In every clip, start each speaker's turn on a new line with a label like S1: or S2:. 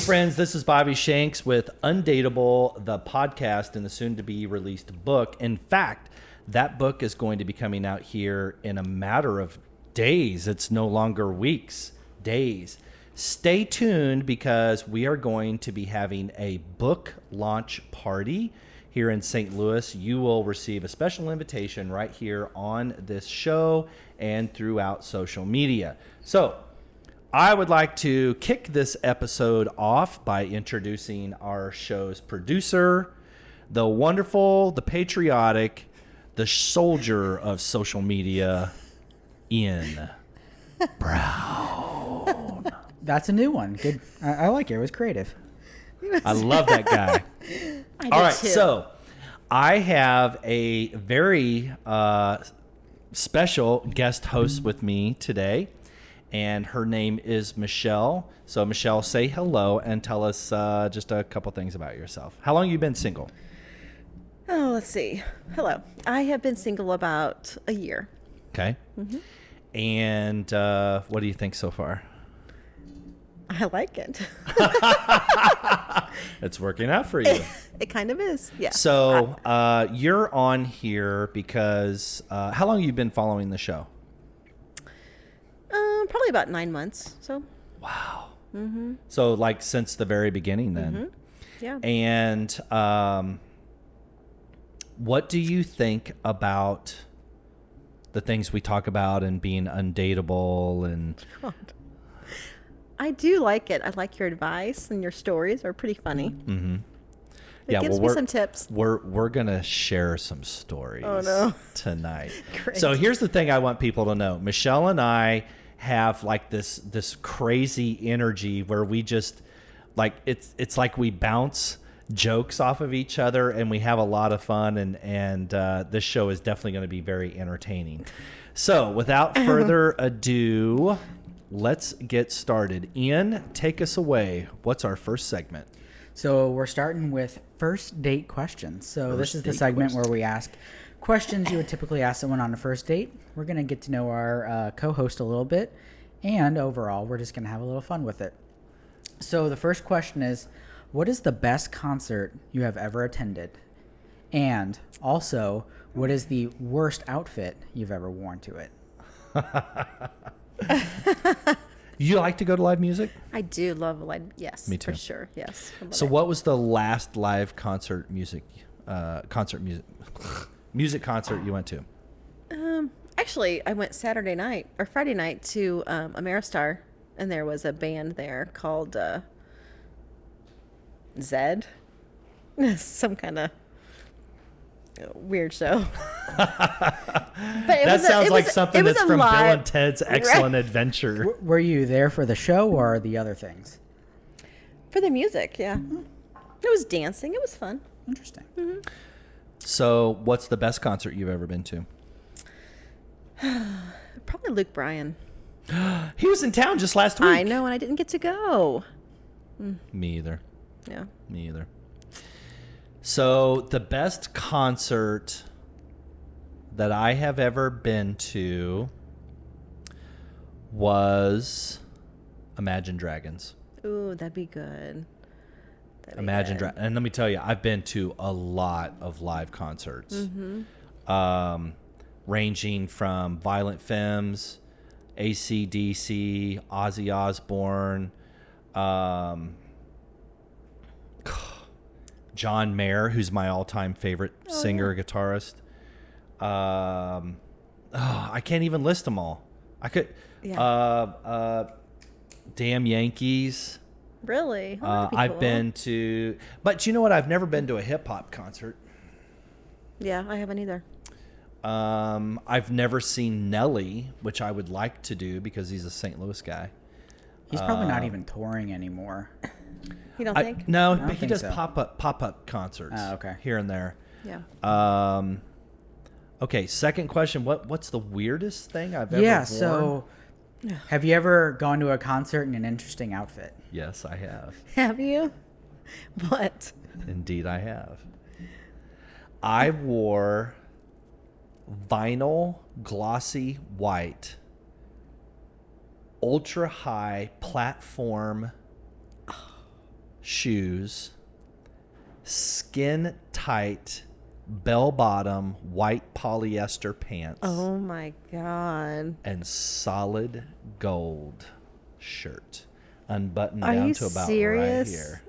S1: friends, this is Bobby Shanks with Undateable, the podcast and the soon-to-be-released book. In fact, that book is going to be coming out here in a matter of days. It's no longer weeks, days. Stay tuned because we are going to be having a book launch party here in St. Louis. You will receive a special invitation right here on this show and throughout social media. So, I would like to kick this episode off by introducing our show's producer, the wonderful, the patriotic, the soldier of social media, Ian Brown.
S2: That's a new one. Good. I like it. It was creative.
S1: I love that guy. All right,
S3: too.
S1: So I have a very special guest host with me today. And her name is Michele. So, Michele, say hello and tell us just a couple things about yourself. How long have you been single?
S3: Oh, let's see. Hello. I have been single about a year.
S1: Okay. Mm-hmm. And what do you think so far?
S3: I like it.
S1: It's working out for you.
S3: It kind of is, yeah.
S1: So, you're on here because how long have you been following the show?
S3: Probably about 9 months. So.
S1: Wow. Mm-hmm. So, like since the very beginning, then.
S3: Mm-hmm. Yeah.
S1: And what do you think about the things we talk about and being undateable and?
S3: God. I do like it. I like your advice and your stories are pretty funny.
S1: Mm-hmm.
S3: It gives me some tips.
S1: We're gonna share some stories.
S3: Oh, no.
S1: Tonight.
S3: Great.
S1: So here's the thing I want people to know. Michele and I have like this crazy energy where we just like it's like we bounce jokes off of each other and we have a lot of fun and this show is definitely going to be very entertaining. So without further ado, let's get started. Ian, take us away. What's our first segment?
S2: So we're starting with first date questions. So this is the segment where we ask questions you would typically ask someone on a first date. We're going to get to know our co-host a little bit. And overall, we're just going to have a little fun with it. So the first question is, what is the best concert you have ever attended? And also, what is the worst outfit you've ever worn to it?
S1: You like to go to live music?
S3: I do love live. Yes.
S1: Me too.
S3: For sure. Yes.
S1: So what was the last live music concert you went to?
S3: Actually, I went Saturday night or Friday night to Ameristar, and there was a band there called Zed. Some kind of weird show.
S1: That sounds like something that's from Bill and Ted's Excellent Adventure.
S2: Were you there for the show or the other things?
S3: For the music, yeah. Mm-hmm. It was dancing. It was fun.
S2: Interesting.
S3: Mm-hmm.
S1: So what's the best concert you've ever been to?
S3: Probably Luke Bryan.
S1: He was in town just last week.
S3: I know, and I didn't get to go.
S1: Me either.
S3: Yeah.
S1: Me either. So the best concert that I have ever been to was Imagine Dragons.
S3: Ooh, that'd be good.
S1: Imagine Dragons. And let me tell you, I've been to a lot of live concerts. Mm-hmm. Ranging from Violent Femmes, AC/DC, Ozzy Osbourne, John Mayer, who's my all-time favorite singer, guitarist. I can't even list them all. I could. Yeah. Damn Yankees.
S3: Really? Oh, that'd be
S1: I've
S3: cool.
S1: been to, but you know what? I've never been to a hip-hop concert.
S3: Yeah, I haven't either.
S1: I've never seen Nelly, which I would like to do because he's a St. Louis guy.
S2: He's probably not even touring anymore.
S3: You don't think?
S1: No,
S2: I don't
S1: but he
S2: think
S1: does
S2: so.
S1: pop-up concerts.
S2: Okay.
S1: Here and there.
S3: Yeah.
S1: Okay, second question. What's the weirdest thing I've ever worn?
S2: So have you ever gone to a concert in an interesting outfit?
S1: Yes, I have.
S3: Have you? What?
S1: Indeed, I have. I wore vinyl glossy white ultra high platform shoes, skin tight, bell bottom, white polyester pants.
S3: Oh my God.
S1: And solid gold shirt. Unbuttoned
S3: Are
S1: down
S3: you
S1: to about
S3: serious?
S1: right here.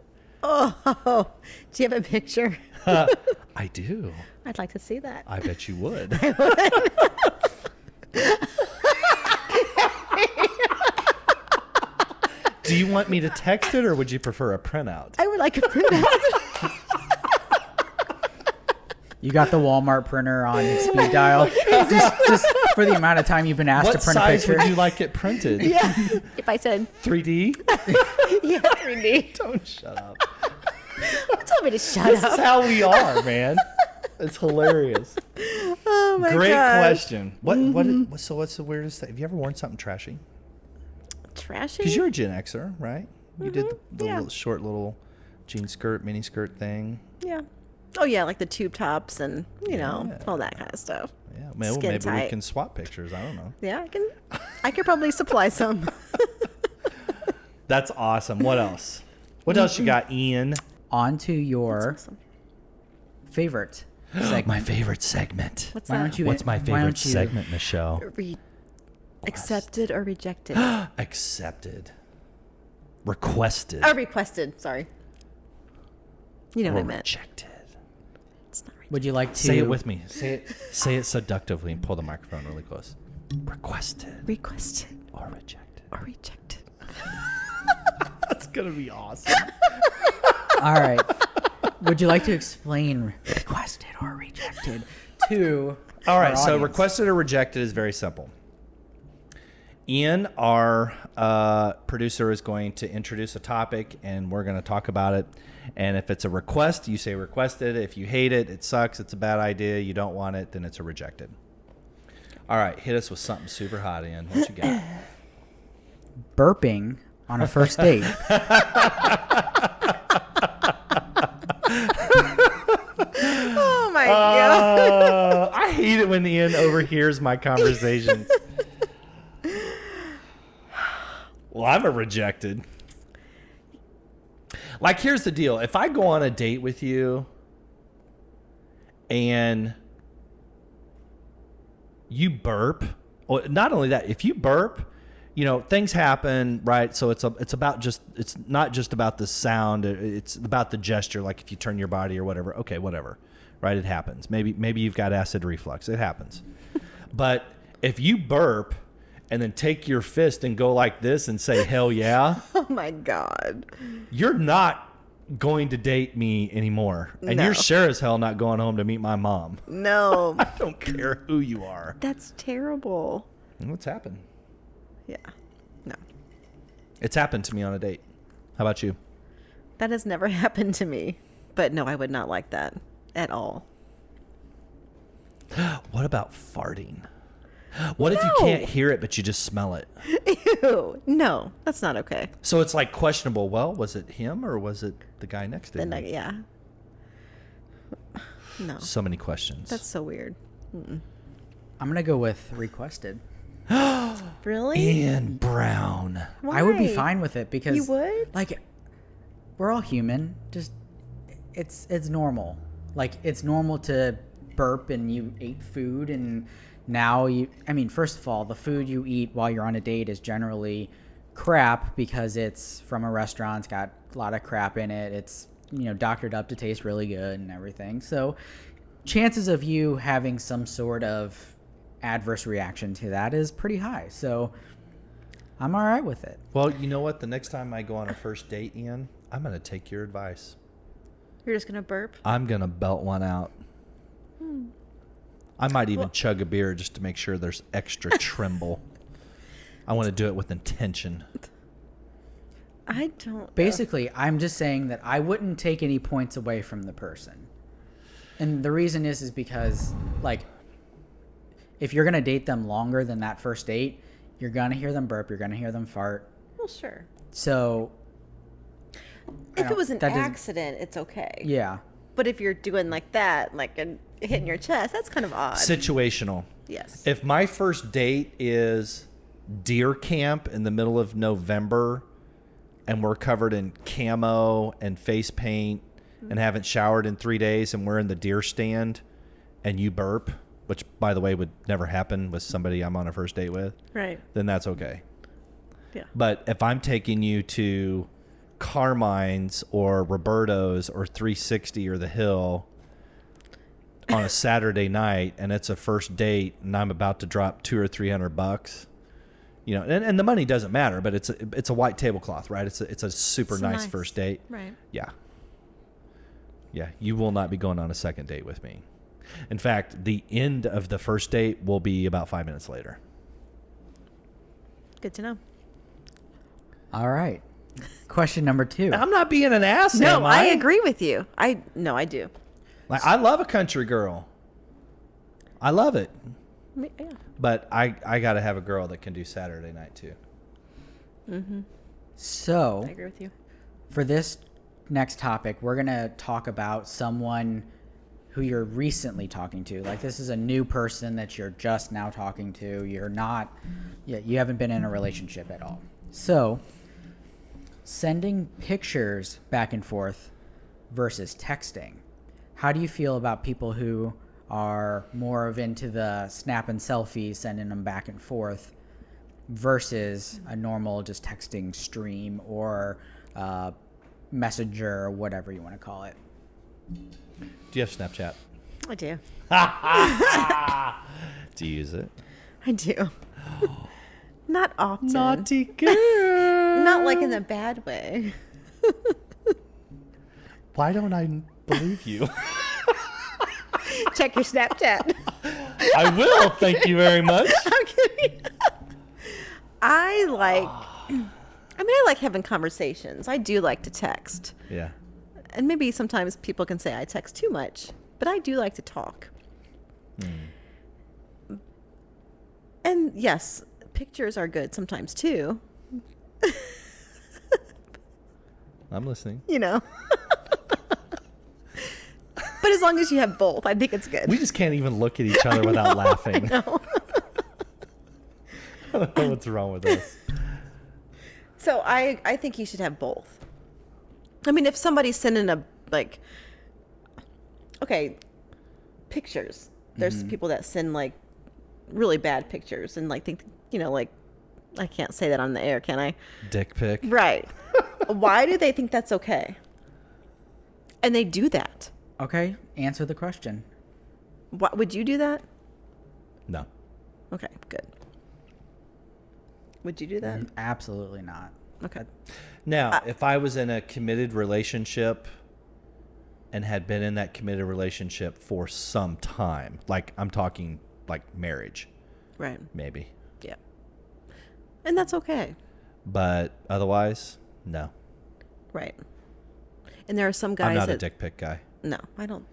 S3: Oh, do you have a picture?
S1: I do.
S3: I'd like to see that.
S1: I bet you would. Do you want me to text it or would you prefer a printout?
S3: I would like a printout.
S2: You got the Walmart printer on speed dial, just for the amount of time you've been asked
S1: What
S2: to print a
S1: size
S2: picture.
S1: would you like it printed?
S3: Yeah. If I said
S1: 3D?
S3: yeah, 3D.
S1: Don't shut up.
S3: Tell me to shut
S1: This
S3: up.
S1: is how we are, man. It's hilarious.
S3: Oh my
S1: Great
S3: gosh.
S1: question. So what's the weirdest thing? Have you ever worn something trashy?
S3: Trashy?
S1: Because you're a Gen Xer, right? You did the
S3: yeah.
S1: little, short little jean skirt, mini skirt thing.
S3: Yeah. Oh yeah, like the tube tops and you know
S1: Yeah.
S3: all that kind of stuff.
S1: Yeah,
S3: Skin
S1: maybe we
S3: tight.
S1: can swap pictures. I don't know.
S3: Yeah, I could probably supply some.
S1: That's awesome. What else? What else you got, Ian?
S2: On to your
S3: Awesome.
S2: favorite segment.
S1: My favorite segment.
S3: What's
S2: Why
S3: that?
S2: don't you?
S1: What's my
S2: why
S1: favorite
S2: don't you-
S1: segment, Michelle?
S3: Accepted or rejected?
S1: Accepted. Requested.
S3: Oh, requested. Sorry. You know
S1: or
S3: what I meant.
S1: rejected.
S3: It's not rejected.
S2: Would you like to
S1: Say it with me. Say it seductively and pull the microphone really close. Requested
S3: Requested
S1: or rejected.
S3: or rejected.
S1: That's gonna be awesome.
S2: All right. Would you like to explain requested or rejected to?
S1: All right,
S2: our
S1: so
S2: audience?
S1: requested or rejected is very simple. Ian, our producer, is going to introduce a topic, and we're going to talk about it. And if it's a request, you say requested. If you hate it, it sucks, it's a bad idea, you don't want it, then it's a rejected. All right, hit us with something super hot, Ian. What you got?
S2: Burping on a first date.
S3: Oh my god.
S1: I hate it when Ian overhears my conversations. Well, I'm a rejected. Like, here's the deal. If I go on a date with you and you burp, or not only that, if you burp, you know, things happen, right? So it's not just about the sound, it's about the gesture, like if you turn your body or whatever. Okay, whatever. Right? It happens. Maybe you've got acid reflux. It happens. But if you burp and then take your fist and go like this and say, hell yeah,
S3: Oh my god.
S1: you're not going to date me anymore. And
S3: No.
S1: you're sure as hell not going home to meet my mom.
S3: No.
S1: I don't care who you are.
S3: That's terrible.
S1: And what's happened?
S3: Yeah. No.
S1: It's happened to me on a date. How about you?
S3: That has never happened to me. But no, I would not like that at all.
S1: What about farting? What if you
S3: No.
S1: can't hear it, but you just smell it?
S3: Ew. No, that's not okay.
S1: So it's like questionable. Well, was it him or was it the guy next to
S3: Then
S1: him?
S3: yeah. No.
S1: So many questions.
S3: That's so weird.
S2: I'm gonna go with requested.
S3: Really?
S1: Ian Brown.
S3: Why?
S2: I would be fine with it because
S3: You would?
S2: like we're all human. Just it's normal. Like it's normal to burp and you ate food and now first of all, the food you eat while you're on a date is generally crap because it's from a restaurant, it's got a lot of crap in it. It's, doctored up to taste really good and everything. So chances of you having some sort of adverse reaction to that is pretty high. So I'm all right with it.
S1: Well, you know what? The next time I go on a first date, Ian, I'm going to take your advice.
S3: You're just gonna burp?
S1: I'm going to belt one out. I might even chug a beer just to make sure there's extra tremble. I want to do it with intention.
S3: I don't.
S2: Basically, I'm just saying that I wouldn't take any points away from the person. And the reason is because, like, if you're going to date them longer than that first date, you're going to hear them burp, you're going to hear them fart.
S3: Well, sure.
S2: So,
S3: If it was an
S2: that doesn't-
S3: accident, it's okay.
S2: yeah.
S3: But if you're doing like that, like and hitting your chest, that's kind of odd.
S1: Situational.
S3: Yes.
S1: If my first date is deer camp in the middle of November and we're covered in camo and face paint and haven't showered in 3 days and we're in the deer stand and you burp, which by the way would never happen with somebody I'm on a first date with,
S3: Right.
S1: then that's okay.
S3: Yeah.
S1: But if I'm taking you to Carmine's or Roberto's or 360 or the Hill on a Saturday night and it's a first date and I'm about to drop $200 or $300, you know, and the money doesn't matter, but it's a white tablecloth, right? It's a super nice first date.
S3: Right.
S1: Yeah. Yeah. You will not be going on a second date with me. In fact, the end of the first date will be about 5 minutes later.
S3: Good to know.
S2: All right. Question number 2.
S1: I'm not being an ass.
S3: No,
S1: am
S3: I agree with you. I do.
S1: Like, I love a country girl. I love it.
S3: Yeah.
S1: But I got to have a girl that can do Saturday night too.
S3: Mm-hmm.
S2: So
S3: I agree with you.
S2: for this next topic, we're going to talk about someone who you're recently talking to. Like, this is a new person that you're just now talking to. You're not, you haven't been in a relationship at all. So sending pictures back and forth versus texting. How do you feel about people who are more of into the snap and selfie, sending them back and forth, versus a normal just texting stream or messenger or whatever you want to call it?
S1: Do you have Snapchat?
S3: I do.
S1: Do you use it?
S3: I do. Not often.
S1: Naughty girl.
S3: Not like in a bad way.
S1: Why don't I believe you?
S3: Check your Snapchat.
S1: I will. Thank you very much.
S3: I'm kidding. I like having conversations. I do like to text.
S1: Yeah.
S3: And maybe sometimes people can say I text too much, but I do like to talk. And yes, pictures are good sometimes too.
S1: I'm listening.
S3: You know. But as long as you have both, I think it's good.
S1: We just can't even look at each other without laughing.
S3: No.
S1: I don't know what's wrong with us.
S3: So I think you should have both. I mean, if somebody's sending pictures. There's people that send like really bad pictures and like think, like, I can't say that on the air, can I?
S1: Dick pic.
S3: Right. Why do they think that's okay? And they do that.
S2: Okay, answer the question.
S3: What, would you do that?
S1: No.
S3: Okay, good. Would you do that?
S2: Absolutely not.
S3: Okay.
S1: Now, if I was in a committed relationship and had been in that committed relationship for some time, like I'm talking like marriage,
S3: Right.
S1: maybe.
S3: Yeah. And that's okay.
S1: But otherwise, no.
S3: Right. And there are some guys
S1: I'm not
S3: that...
S1: a dick pic guy.
S3: No, I don't.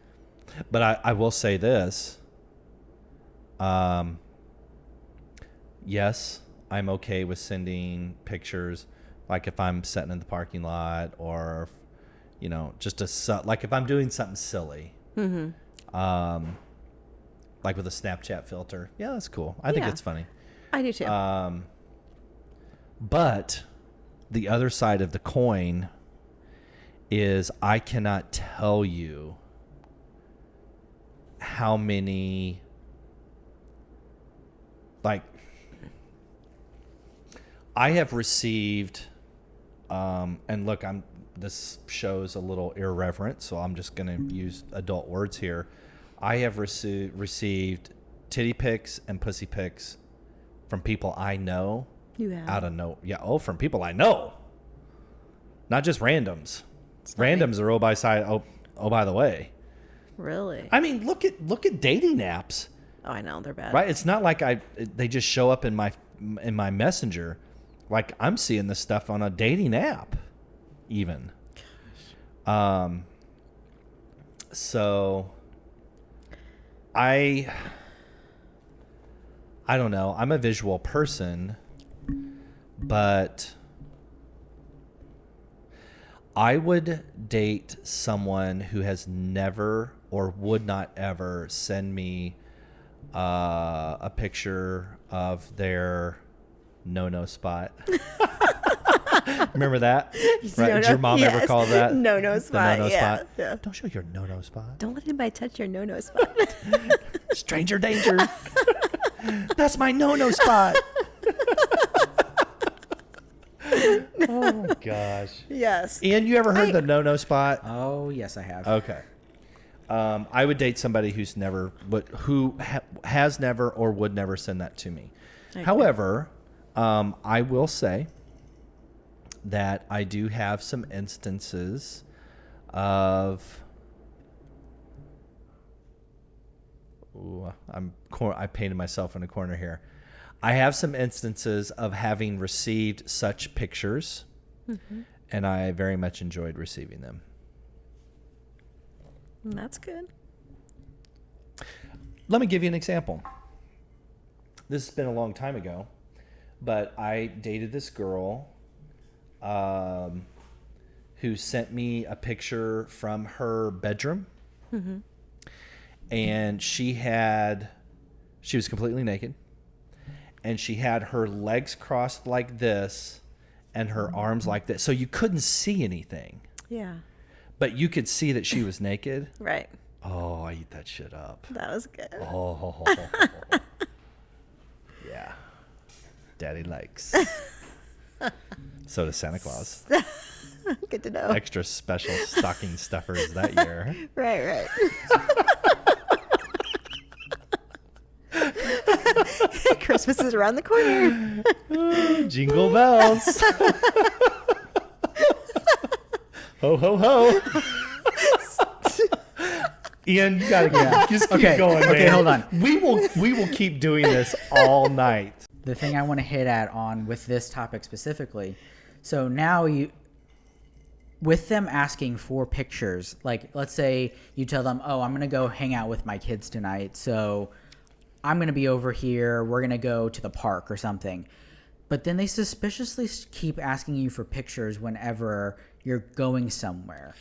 S1: But I will say this. Yes, I'm okay with sending pictures, like if I'm sitting in the parking lot or, just like if I'm doing something silly.
S3: Mm-hmm.
S1: Like with a Snapchat filter. Yeah, that's cool. I think it's funny.
S3: I do too.
S1: But the other side of the coin is I cannot tell you how many, like, I have received, and look, this show's a little irreverent, so I'm just going to use adult words here. I have received titty pics and pussy pics from people I know.
S3: You have.
S1: Out of no, yeah. Oh, from people I know, not just randoms. Randoms are by the way.
S3: Really?
S1: I mean, look at dating apps.
S3: Oh, I know they're bad.
S1: Right? It's not like they just show up in my messenger. Like I'm seeing this stuff on a dating app, even. So I don't know. I'm a visual person, but I would date someone who has never or would not ever send me a picture of their no spot. Remember that? Right? Did your mom ever call that?
S3: No spot.
S1: The no-no
S3: Yeah.
S1: spot?
S3: Yeah.
S1: Don't show your no-no spot.
S3: Don't let anybody touch your no spot.
S1: Stranger danger. That's my no-no spot. Oh, gosh.
S3: Yes.
S1: Ian, you ever heard the no-no spot?
S2: Oh, yes, I have.
S1: Okay. I would date somebody who has never or would never send that to me.
S3: Okay.
S1: However, I will say that I do have some instances of. Ooh, I painted myself in a corner here. I have some instances of having received such pictures, and I very much enjoyed receiving them.
S3: That's good.
S1: Let me give you an example. This has been a long time ago, but I dated this girl who sent me a picture from her bedroom. And she was completely naked, and she had her legs crossed like this and her arms like this. So you couldn't see anything,
S3: Yeah.
S1: but you could see that she was naked.
S3: Right.
S1: Oh, I eat that shit up.
S3: That was good.
S1: Oh, yeah. Daddy likes. So does Santa Claus.
S3: Good to know.
S1: Extra special stocking stuffers that year.
S3: Right. Christmas is around the corner.
S1: Jingle bells. Ho, ho, ho. Ian, you gotta just keep going, man.
S2: Okay, hold on.
S1: We will keep doing this all night.
S2: The thing I want to hit at on with this topic specifically. So now with them asking for pictures, like let's say you tell them, oh, I'm going to go hang out with my kids tonight. So I'm going to be over here. We're going to go to the park or something. But then they suspiciously keep asking you for pictures whenever you're going somewhere.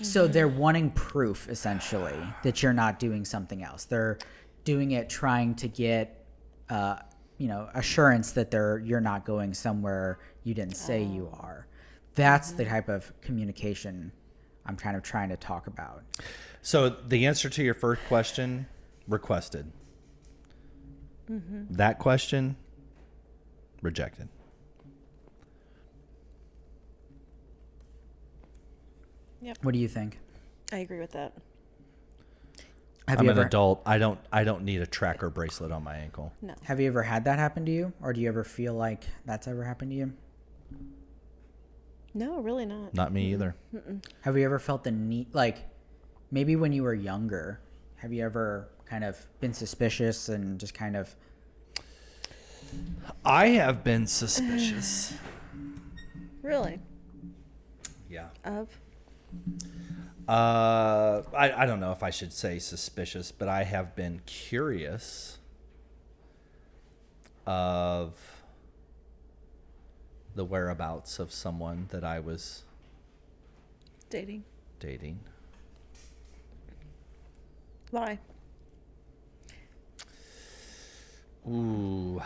S2: So they're wanting proof, essentially, that you're not doing something else. They're doing it trying to get, assurance that you're not going somewhere you didn't say you are. That's the type of communication I'm kind of trying to talk about.
S1: So the answer to your first question, requested. That question, rejected.
S2: What do you think?
S3: I agree with that.
S1: I'm an adult. I don't need a tracker bracelet on my ankle.
S3: No.
S2: Have you ever had that happen to you? Or do you ever feel like that's ever happened to you?
S3: No, really not.
S1: Not me either.
S2: Have you ever felt the need, like maybe when you were younger, have you ever kind of been suspicious and just kind of...
S1: I have been suspicious.
S3: Really?
S1: Yeah.
S3: Of?
S1: I don't know if I should say suspicious, but I have been curious of the whereabouts of someone that I was
S3: Dating. Why?
S1: Ooh,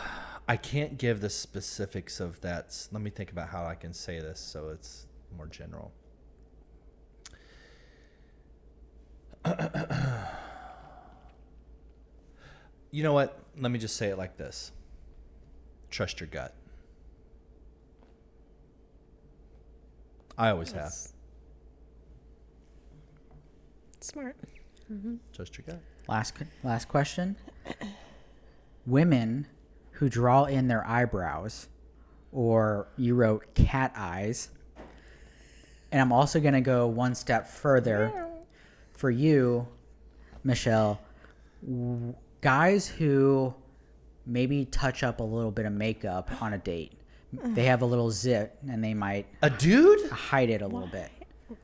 S1: I can't give the specifics of that. Let me think about how I can say this so it's more general. You know what? Let me just say it like this. Trust your gut. I always have.
S3: Smart.
S1: Trust your gut.
S2: Last question. Women who draw in their eyebrows, or you wrote cat eyes. And I'm also going to go one step further for you, Michelle. Guys who maybe touch up a little bit of makeup on a date. They have a little zit and they might
S1: A dude?
S2: hide it a little bit.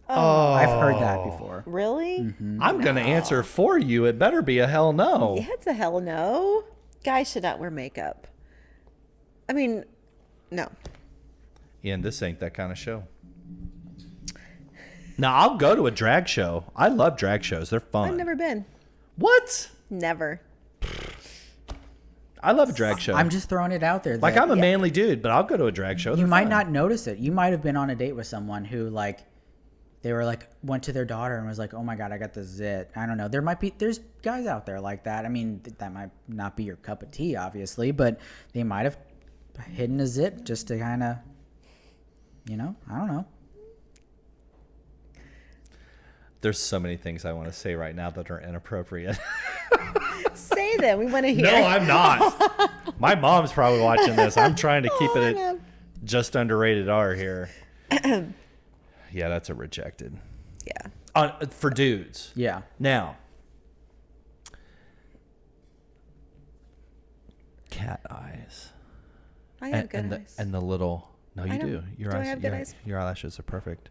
S1: Oh,
S2: I've heard that before.
S3: Really?
S1: I'm going to answer for you. It better be a hell no.
S3: Yeah, it's a hell no. Guys should not wear makeup. I mean, no.
S1: Ian, this ain't that kind of show. Now, I'll go to a drag show. I love drag shows. They're fun.
S3: I've never been.
S1: What?
S3: Never.
S1: I love a drag show.
S2: I'm just throwing it out there.
S1: Like, I'm a manly dude, but I'll go to a drag show.
S2: You
S1: They're
S2: might
S1: fun.
S2: not notice it. You might have been on a date with someone who, like, they were like, went to their daughter and was like, oh my God, I got the zit. I don't know. There's guys out there like that. I mean, that might not be your cup of tea, obviously, but they might have hidden a zit just to kind of, I don't know.
S1: There's so many things I want to say right now that are inappropriate.
S3: Say them. We want to hear.
S1: No, I'm not. My mom's probably watching this. I'm trying to keep it at just under rated R here. Yeah, that's a rejected.
S3: Yeah.
S1: For dudes.
S2: Yeah.
S1: Now, cat eyes.
S3: I have good eyes.
S1: And the little. No, you do.
S3: Do I have good eyes?
S1: Your eyelashes are perfect.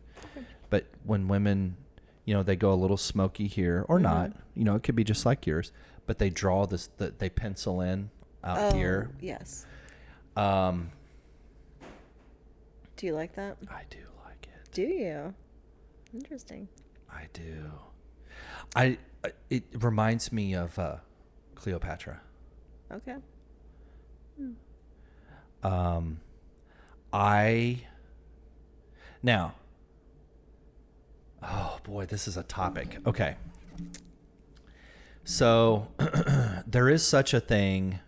S1: But when women, they go a little smoky here or not. It could be just like yours. But they draw this. They pencil in out here.
S3: Yes.
S1: Do
S3: you like that?
S1: I do like it.
S3: Do you? Interesting.
S1: I do. It reminds me of Cleopatra.
S3: Okay.
S1: Now, oh boy, this is a topic. Okay. So there is such a thing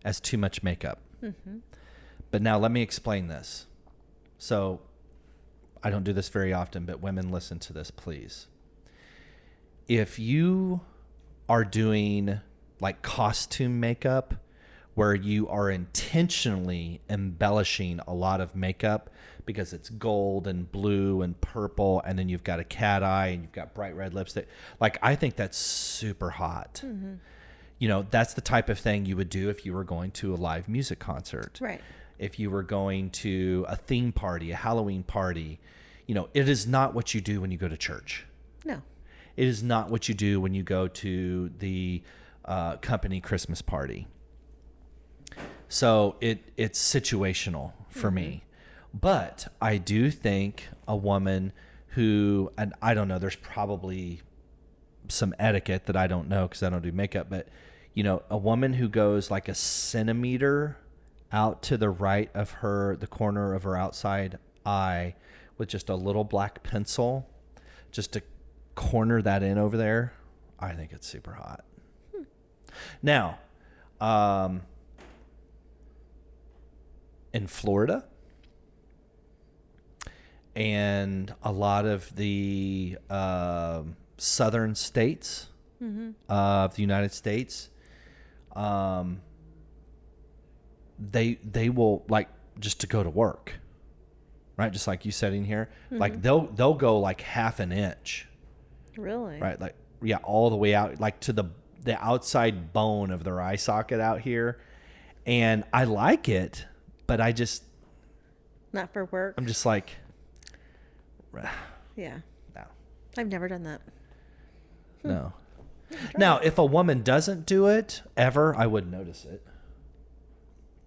S1: as too much makeup. Mm-hmm. But now let me explain this. So I don't do this very often, but women, listen to this, please. If you are doing like costume makeup where you are intentionally embellishing a lot of makeup because it's gold and blue and purple, and then you've got a cat eye and you've got bright red lipstick, like, I think that's super hot. Mm-hmm. That's the type of thing you would do if you were going to a live music concert.
S3: Right.
S1: If you were going to a theme party, a Halloween party, it is not what you do when you go to church.
S3: No.
S1: It is not what you do when you go to the company Christmas party. So it's situational for me. But I do think a woman who, and I don't know, there's probably some etiquette that I don't know because I don't do makeup, but, a woman who goes like a centimeter out to the right of the corner of her outside eye with just a little black pencil, just to corner that in over there, I think it's super hot. Now, in Florida and a lot of the southern states of the United States, they will, like, just to go to work, right? Just like you said in here, like they'll go like half an inch.
S3: Really?
S1: Right. Like, yeah, all the way out, like to the outside bone of their eye socket out here. And I like it, but I just,
S3: not for work.
S1: I'm just like,
S3: Yeah.
S1: no.
S3: I've never done that.
S1: No. Now, if a woman doesn't do it ever, I wouldn't notice it.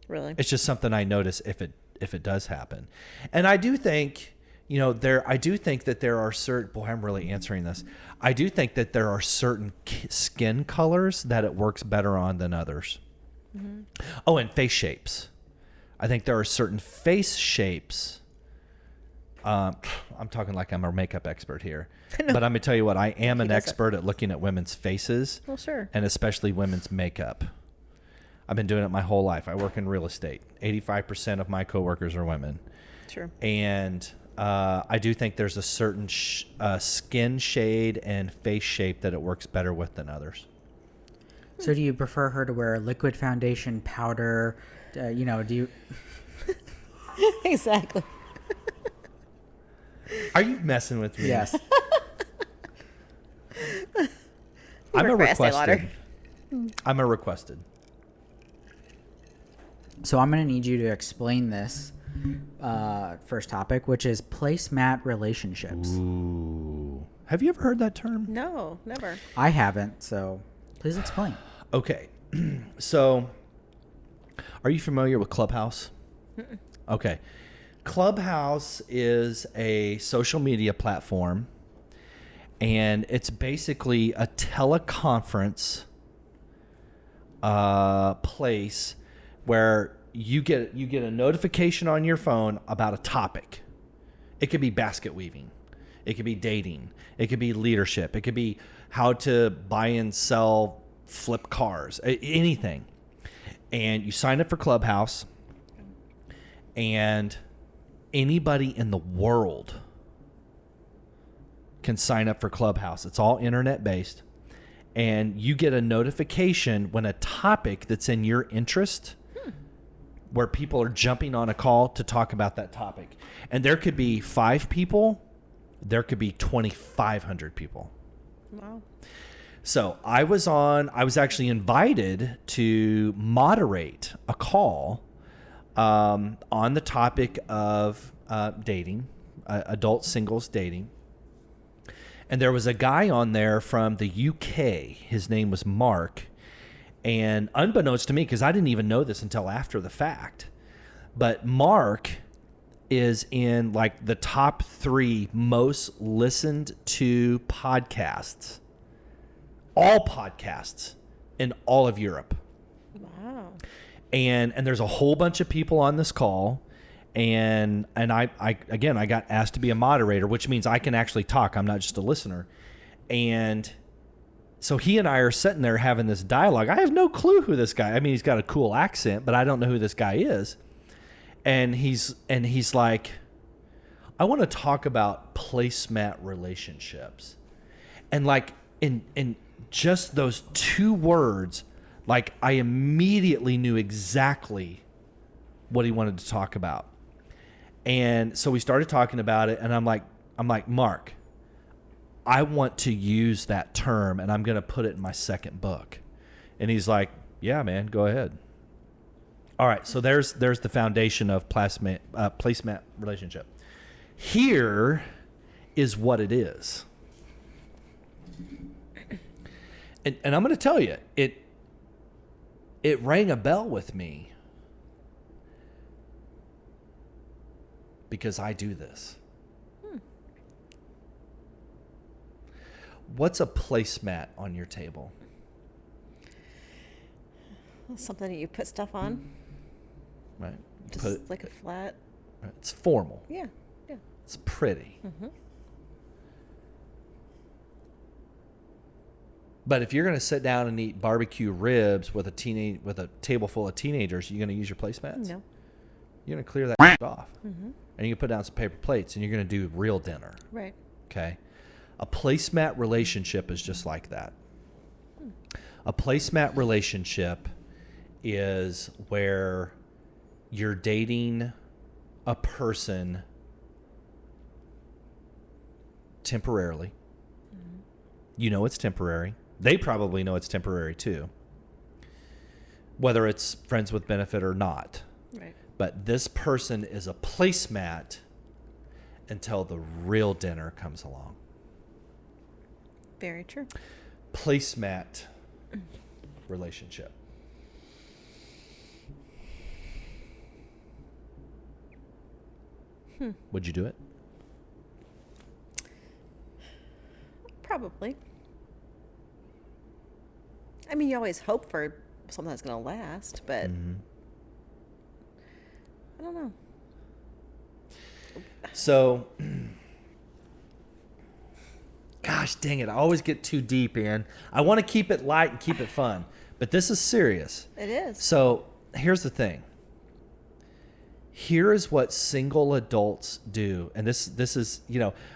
S3: Really?
S1: It's just something I notice if it does happen. And I do think, I do think that there are certain, boy, I'm really answering this. I do think that there are certain skin colors that it works better on than others. Mm-hmm. Oh, and face shapes. I think there are certain face shapes. I'm talking like I'm a makeup expert here. But I'm going to tell you what, I am an expert at looking at women's faces.
S3: Well, sure.
S1: And especially women's makeup. I've been doing it my whole life. I work in real estate. 85% of my coworkers are women.
S3: True.
S1: And I do think there's a certain skin shade and face shape that it works better with than others.
S2: So do you prefer her to wear liquid foundation, powder? Do you...
S3: Exactly.
S1: Are you messing with me?
S2: Yes.
S1: I'm a
S3: Estee Lauder.
S1: requested. I'm a requested.
S2: So I'm going to need you to explain this first topic, which is placemat relationships.
S1: Ooh. Have you ever heard that term?
S3: No, never.
S2: I haven't, so please explain.
S1: Okay. So, are you familiar with Clubhouse?
S3: Mm-mm.
S1: Okay. Clubhouse is a social media platform, and it's basically a teleconference place where you get a notification on your phone about a topic. It could be basket weaving. It could be dating. It could be leadership. It could be how to buy and sell flip cars, anything. And you sign up for Clubhouse, and anybody in the world can sign up for Clubhouse. It's all internet based. And you get a notification when a topic that's in your interest, where people are jumping on a call to talk about that topic. And there could be 5 people. There could be 2,500 people.
S3: Wow.
S1: So I was actually invited to moderate a call on the topic of dating, adult singles dating. And there was a guy on there from the UK. His name was Mark. And unbeknownst to me, because I didn't even know this until after the fact, but Mark is in like the top 3 most listened to podcasts, all podcasts in all of Europe.
S3: Wow.
S1: And there's a whole bunch of people on this call. And I got asked to be a moderator, which means I can actually talk. I'm not just a listener. And so he and I are sitting there having this dialogue. I have no clue who this guy. I mean, he's got a cool accent, but I don't know who this guy is. And he's like, I want to talk about placemat relationships. And like in just those 2 words, like I immediately knew exactly what he wanted to talk about. And so we started talking about it, and I'm like, Mark, I want to use that term, and I'm going to put it in my second book. And he's like, yeah, man, go ahead. All right, so there's the foundation of placemat relationship. Here is what it is. And I'm going to tell you, it rang a bell with me because I do this. What's a placemat on your table?
S3: Something that you put stuff on.
S1: Right.
S3: Just like a flat.
S1: Right. It's formal.
S3: Yeah. Yeah.
S1: It's pretty.
S3: Mm-hmm.
S1: But if you're going to sit down and eat barbecue ribs with a table full of teenagers, you're going to use your placemats?
S3: No.
S1: You're going to clear that off.
S3: Mm-hmm.
S1: And you can put down some paper plates, and you're going to do real dinner.
S3: Right.
S1: Okay? A placemat relationship is just like that. A placemat relationship is where you're dating a person temporarily. Mm-hmm. You know it's temporary. They probably know it's temporary too, whether it's friends with benefit or not.
S3: Right.
S1: But this person is a placemat until the real dinner comes along.
S3: Very true.
S1: Placemat relationship. Would you do it?
S3: Probably. I mean, you always hope for something that's going to last, but I don't know.
S1: So, gosh dang it, I always get too deep in. I want to keep it light and keep it fun, but this is serious.
S3: It is.
S1: So, here's the thing. Here is what single adults do. And this is,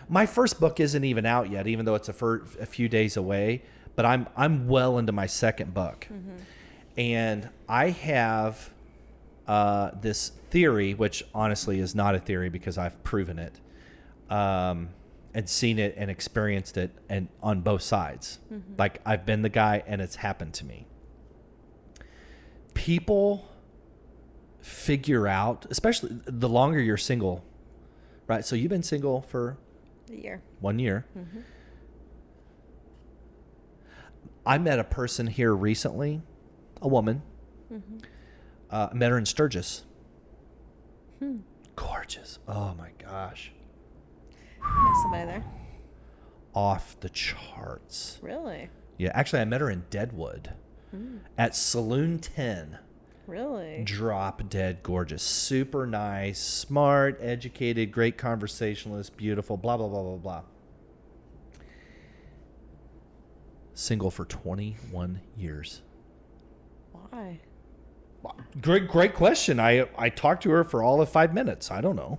S1: my first book isn't even out yet, even though it's a few days away, but I'm well into my second book. Mm-hmm. And I have this theory, which honestly is not a theory because I've proven it, and seen it and experienced it and on both sides. Mm-hmm. Like I've been the guy and it's happened to me. People figure out, especially the longer you're single, right? So you've been single for
S3: a year.
S1: 1 year.
S3: Mm-hmm.
S1: I met a person here recently, a woman. Mm-hmm. Met her in Sturgis. Gorgeous. Oh my gosh.
S3: Met somebody there.
S1: Off the charts.
S3: Really?
S1: Yeah, actually I met her in Deadwood at Saloon 10.
S3: Really?
S1: Drop dead gorgeous. Super nice, smart, educated, great conversationalist, beautiful, blah, blah, blah, blah, blah. Single for 21 years.
S3: Why?
S1: Great question. I talked to her for all of 5 minutes. I don't know.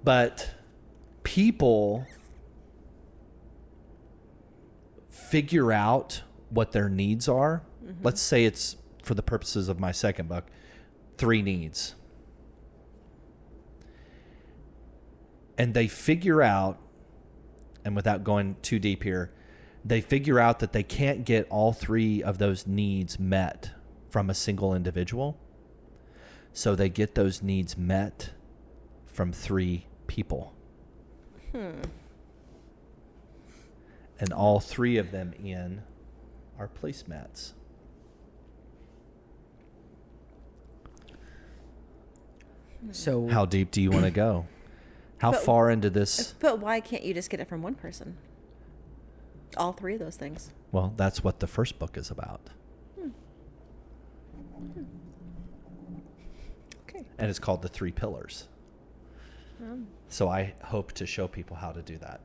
S1: But people figure out what their needs are. Let's say it's, for the purposes of my second book, 3 needs. And they figure out, and without going too deep here, they figure out that they can't get all 3 of those needs met from a single individual. So they get those needs met from 3 people. And all 3 of them are placemats.
S2: So
S1: How deep do you want to go? How far into this?
S3: But why can't you just get it from one person? All 3 of those things.
S1: Well, that's what the first book is about.
S3: Okay.
S1: And it's called The 3 Pillars. So I hope to show people how to do that.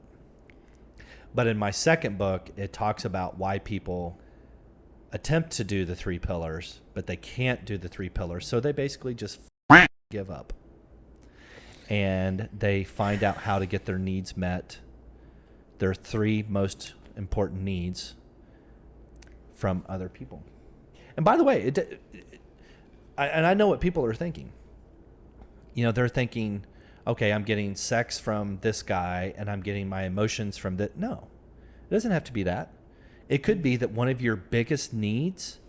S1: But in my second book, it talks about why people attempt to do the 3 pillars, but they can't do the 3 pillars. So they basically just give up. And they find out how to get their needs met, their 3 most important needs, from other people. And by the way, I know what people are thinking. You know, they're thinking, okay, I'm getting sex from this guy and I'm getting my emotions from that. No, it doesn't have to be that. It could be that one of your biggest needs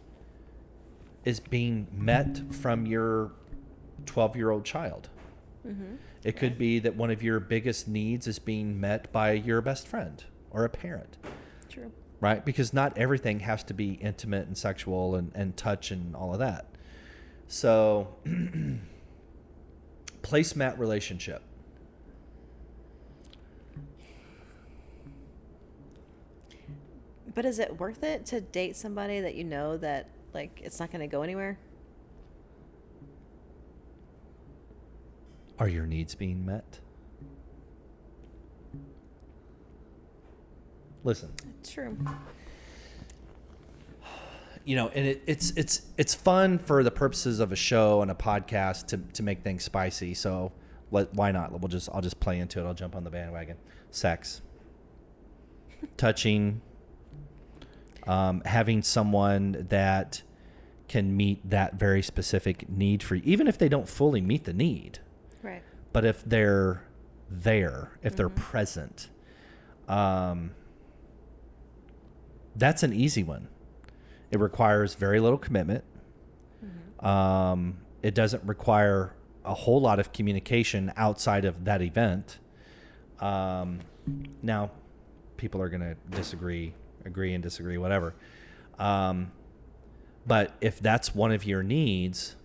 S1: is being met from your 12-year-old child. It could be that one of your biggest needs is being met by your best friend or a parent.
S3: True.
S1: Right? Because not everything has to be intimate and sexual and touch and all of that. So, placemat relationship.
S3: But is it worth it to date somebody that you know that, like, it's not going to go anywhere?
S1: Are your needs being met? Listen.
S3: True.
S1: You know, and it's fun for the purposes of a show and a podcast to make things spicy. So why not? I'll just play into it. I'll jump on the bandwagon. Sex, touching, having someone that can meet that very specific need for you, even if they don't fully meet the need.
S3: Right.
S1: But if they're there, if they're present, that's an easy one. It requires very little commitment. It doesn't require a whole lot of communication outside of that event. Now, people are going to agree and disagree, whatever. But if that's one of your needs,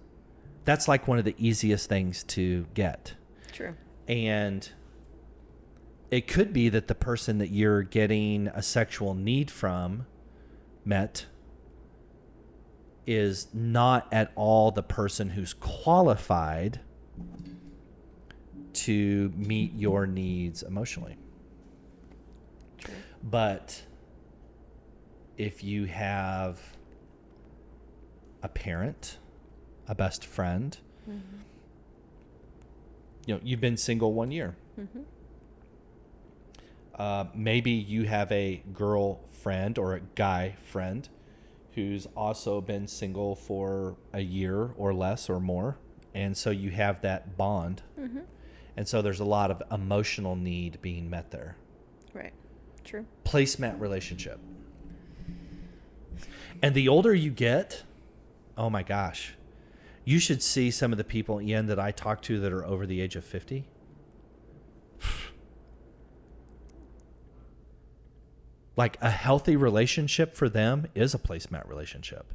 S1: that's like one of the easiest things to get.
S3: True.
S1: And it could be that the person that you're getting a sexual need from met is not at all the person who's qualified to meet your needs emotionally.
S3: True.
S1: But if you have a parent, a best friend, you know, you've been single 1 year. Maybe you have a girlfriend or a guy friend who's also been single for a year or less or more. And so you have that bond. And so there's a lot of emotional need being met there.
S3: Right. True.
S1: Placemat relationship. And the older you get, oh my gosh, you should see some of the people, Ian, that I talk to that are over the age of 50. Like a healthy relationship for them is a placemat relationship.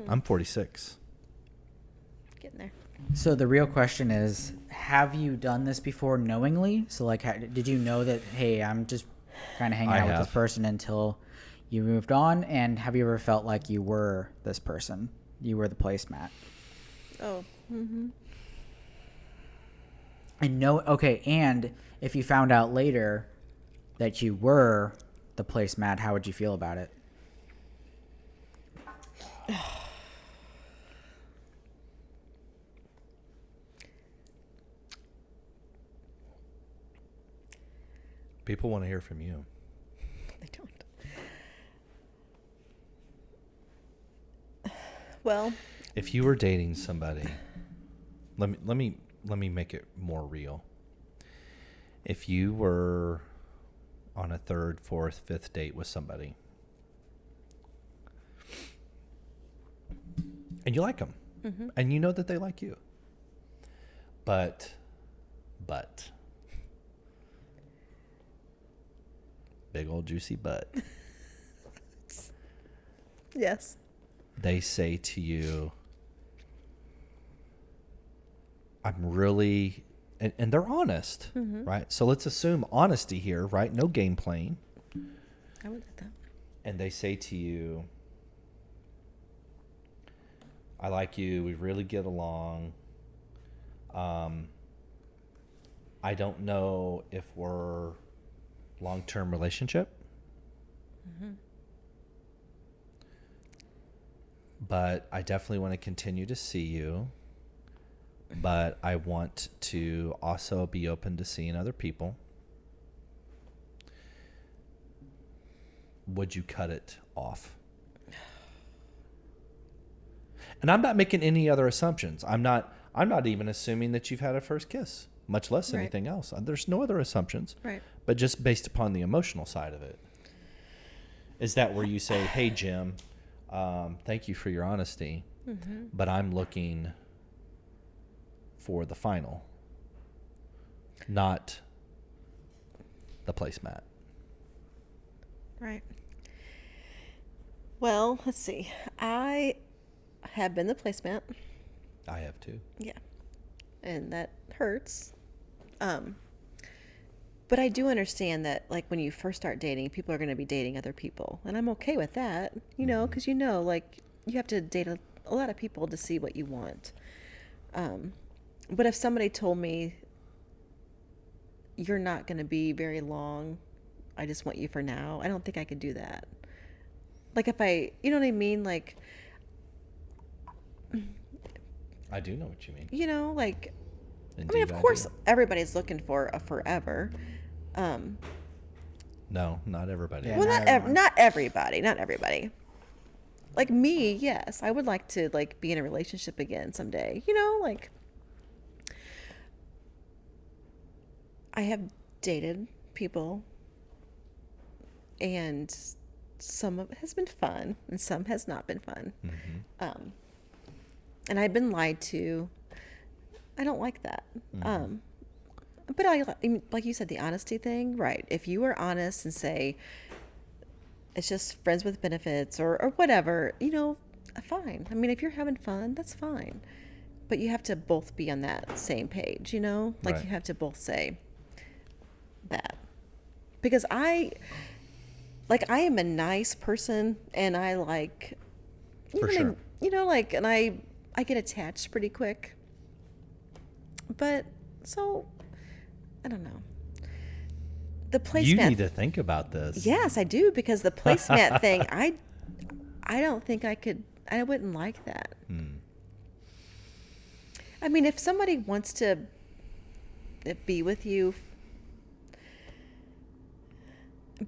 S1: I'm 46.
S3: Getting there.
S2: So the real question is, have you done this before knowingly? So like, did you know that, hey, I'm just kind of hanging
S1: I
S2: out with
S1: have.
S2: this person until You moved on, and have you ever felt like you were this person? You were the placemat.
S3: Oh. Mm-hmm.
S2: And if you found out later that you were the placemat, how would you feel about it?
S1: People want to hear from you.
S3: They don't. Well,
S1: if you were dating somebody, let me make it more real. If you were on a third, fourth, fifth date with somebody, and you like them,
S3: mm-hmm.
S1: and you know that they like you, but big old juicy butt.
S3: Yes.
S1: They say to you, I'm really, and they're honest,
S3: mm-hmm.
S1: right? So let's assume honesty here, right? No game playing.
S3: I would do that.
S1: And they say to you, I like you. We really get along. I don't know if we're long-term relationship.
S3: Mm-hmm.
S1: But I definitely want to continue to see you. But I want to also be open to seeing other people. Would you cut it off? And I'm not making any other assumptions. I'm not even assuming that you've had a first kiss, much less
S3: Right.
S1: anything else. There's no other assumptions.
S3: Right.
S1: But just based upon the emotional side of it. Is that where you say, hey, Jim, thank you for your honesty,
S3: mm-hmm.
S1: but I'm looking for the final, not the placemat.
S3: Right. Well, let's see. I have been the placemat.
S1: I have too.
S3: Yeah. And that hurts. But I do understand that, like, when you first start dating, people are going to be dating other people. And I'm okay with that, you know, because, you know, like, you have to date a lot of people to see what you want. But if somebody told me, you're not going to be very long, I just want you for now, I don't think I could do that. Like, if you know what I mean? Like,
S1: I do know what you mean.
S3: you know, like,
S1: Indeed,
S3: I mean, of
S1: I
S3: course,
S1: do.
S3: everybody's looking for a forever.
S1: No, not everybody.
S2: Yeah.
S3: Well,
S2: not
S3: not everybody. Like me, yes, I would like to, like, be in a relationship again someday. You know, like, I have dated people, and some of it has been fun, and some has not been fun.
S1: Mm-hmm.
S3: And I've been lied to. I don't like that.
S1: Mm-hmm.
S3: But I mean, like you said, the honesty thing, right? If you are honest and say it's just friends with benefits or whatever, you know, fine. I mean, if you're having fun, that's fine. But you have to both be on that same page, you know? Like,
S1: Right.
S3: you have to both say that. Because I am a nice person, and I like, you
S1: For
S3: know what I
S1: sure.
S3: mean? You know, like, and I get attached pretty quick. But, so, I don't know. The placemat.
S1: You need to think about this.
S3: Yes, I do, because the placemat thing, I don't think I wouldn't like that. I mean, if somebody wants to be with you,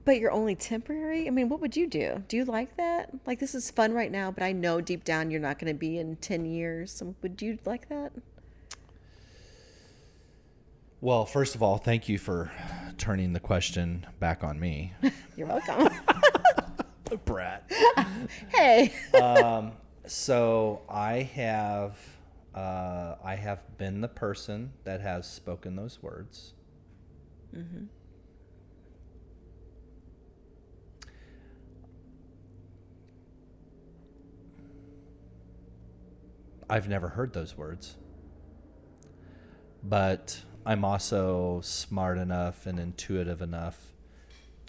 S3: but you're only temporary, I mean, what would you do? Do you like that? Like, this is fun right now, but I know deep down you're not going to be in 10 years. So would you like that?
S1: Well, first of all, thank you for turning the question back on me.
S3: You're welcome.
S1: Brat.
S3: Hey.
S1: So I have been the person that has spoken those words.
S3: Mm-hmm.
S1: I've never heard those words, but I'm also smart enough and intuitive enough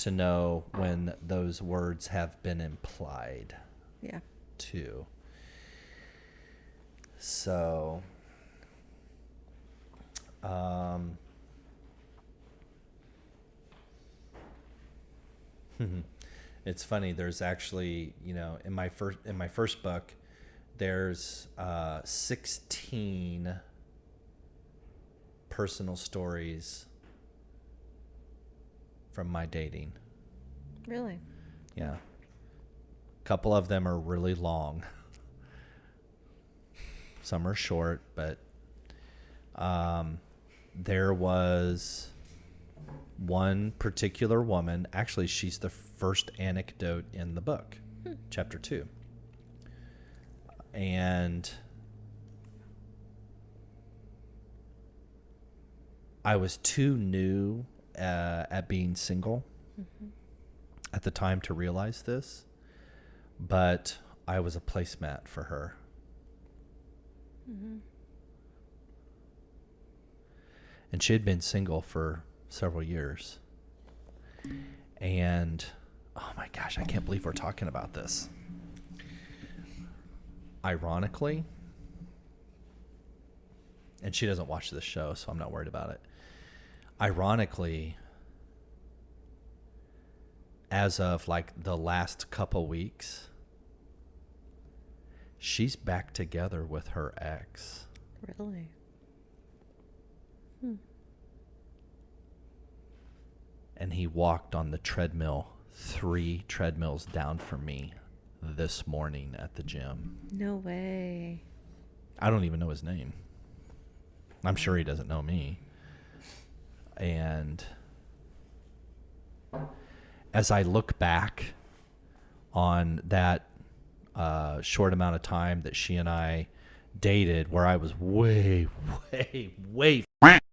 S1: to know when those words have been implied.
S3: Yeah.
S1: Too. So, it's funny. There's actually, in my first book, there's 16 personal stories from my dating.
S3: Really?
S1: Yeah. A couple of them are really long. Some are short, but there was one particular woman. Actually, she's the first anecdote in the book, chapter 2. And I was too new at being single at the time to realize this, but I was a placemat for her. And she had been single for several years. And, oh my gosh, I can't believe we're talking about this. Ironically, and she doesn't watch this show, so I'm not worried about it. Ironically, as of like the last couple weeks, she's back together with her ex.
S3: Really?
S1: And he walked on the treadmill 3 treadmills down from me this morning at the gym.
S3: No way.
S1: I don't even know his name. I'm sure he doesn't know me. And as I look back on that short amount of time that she and I dated, where I was way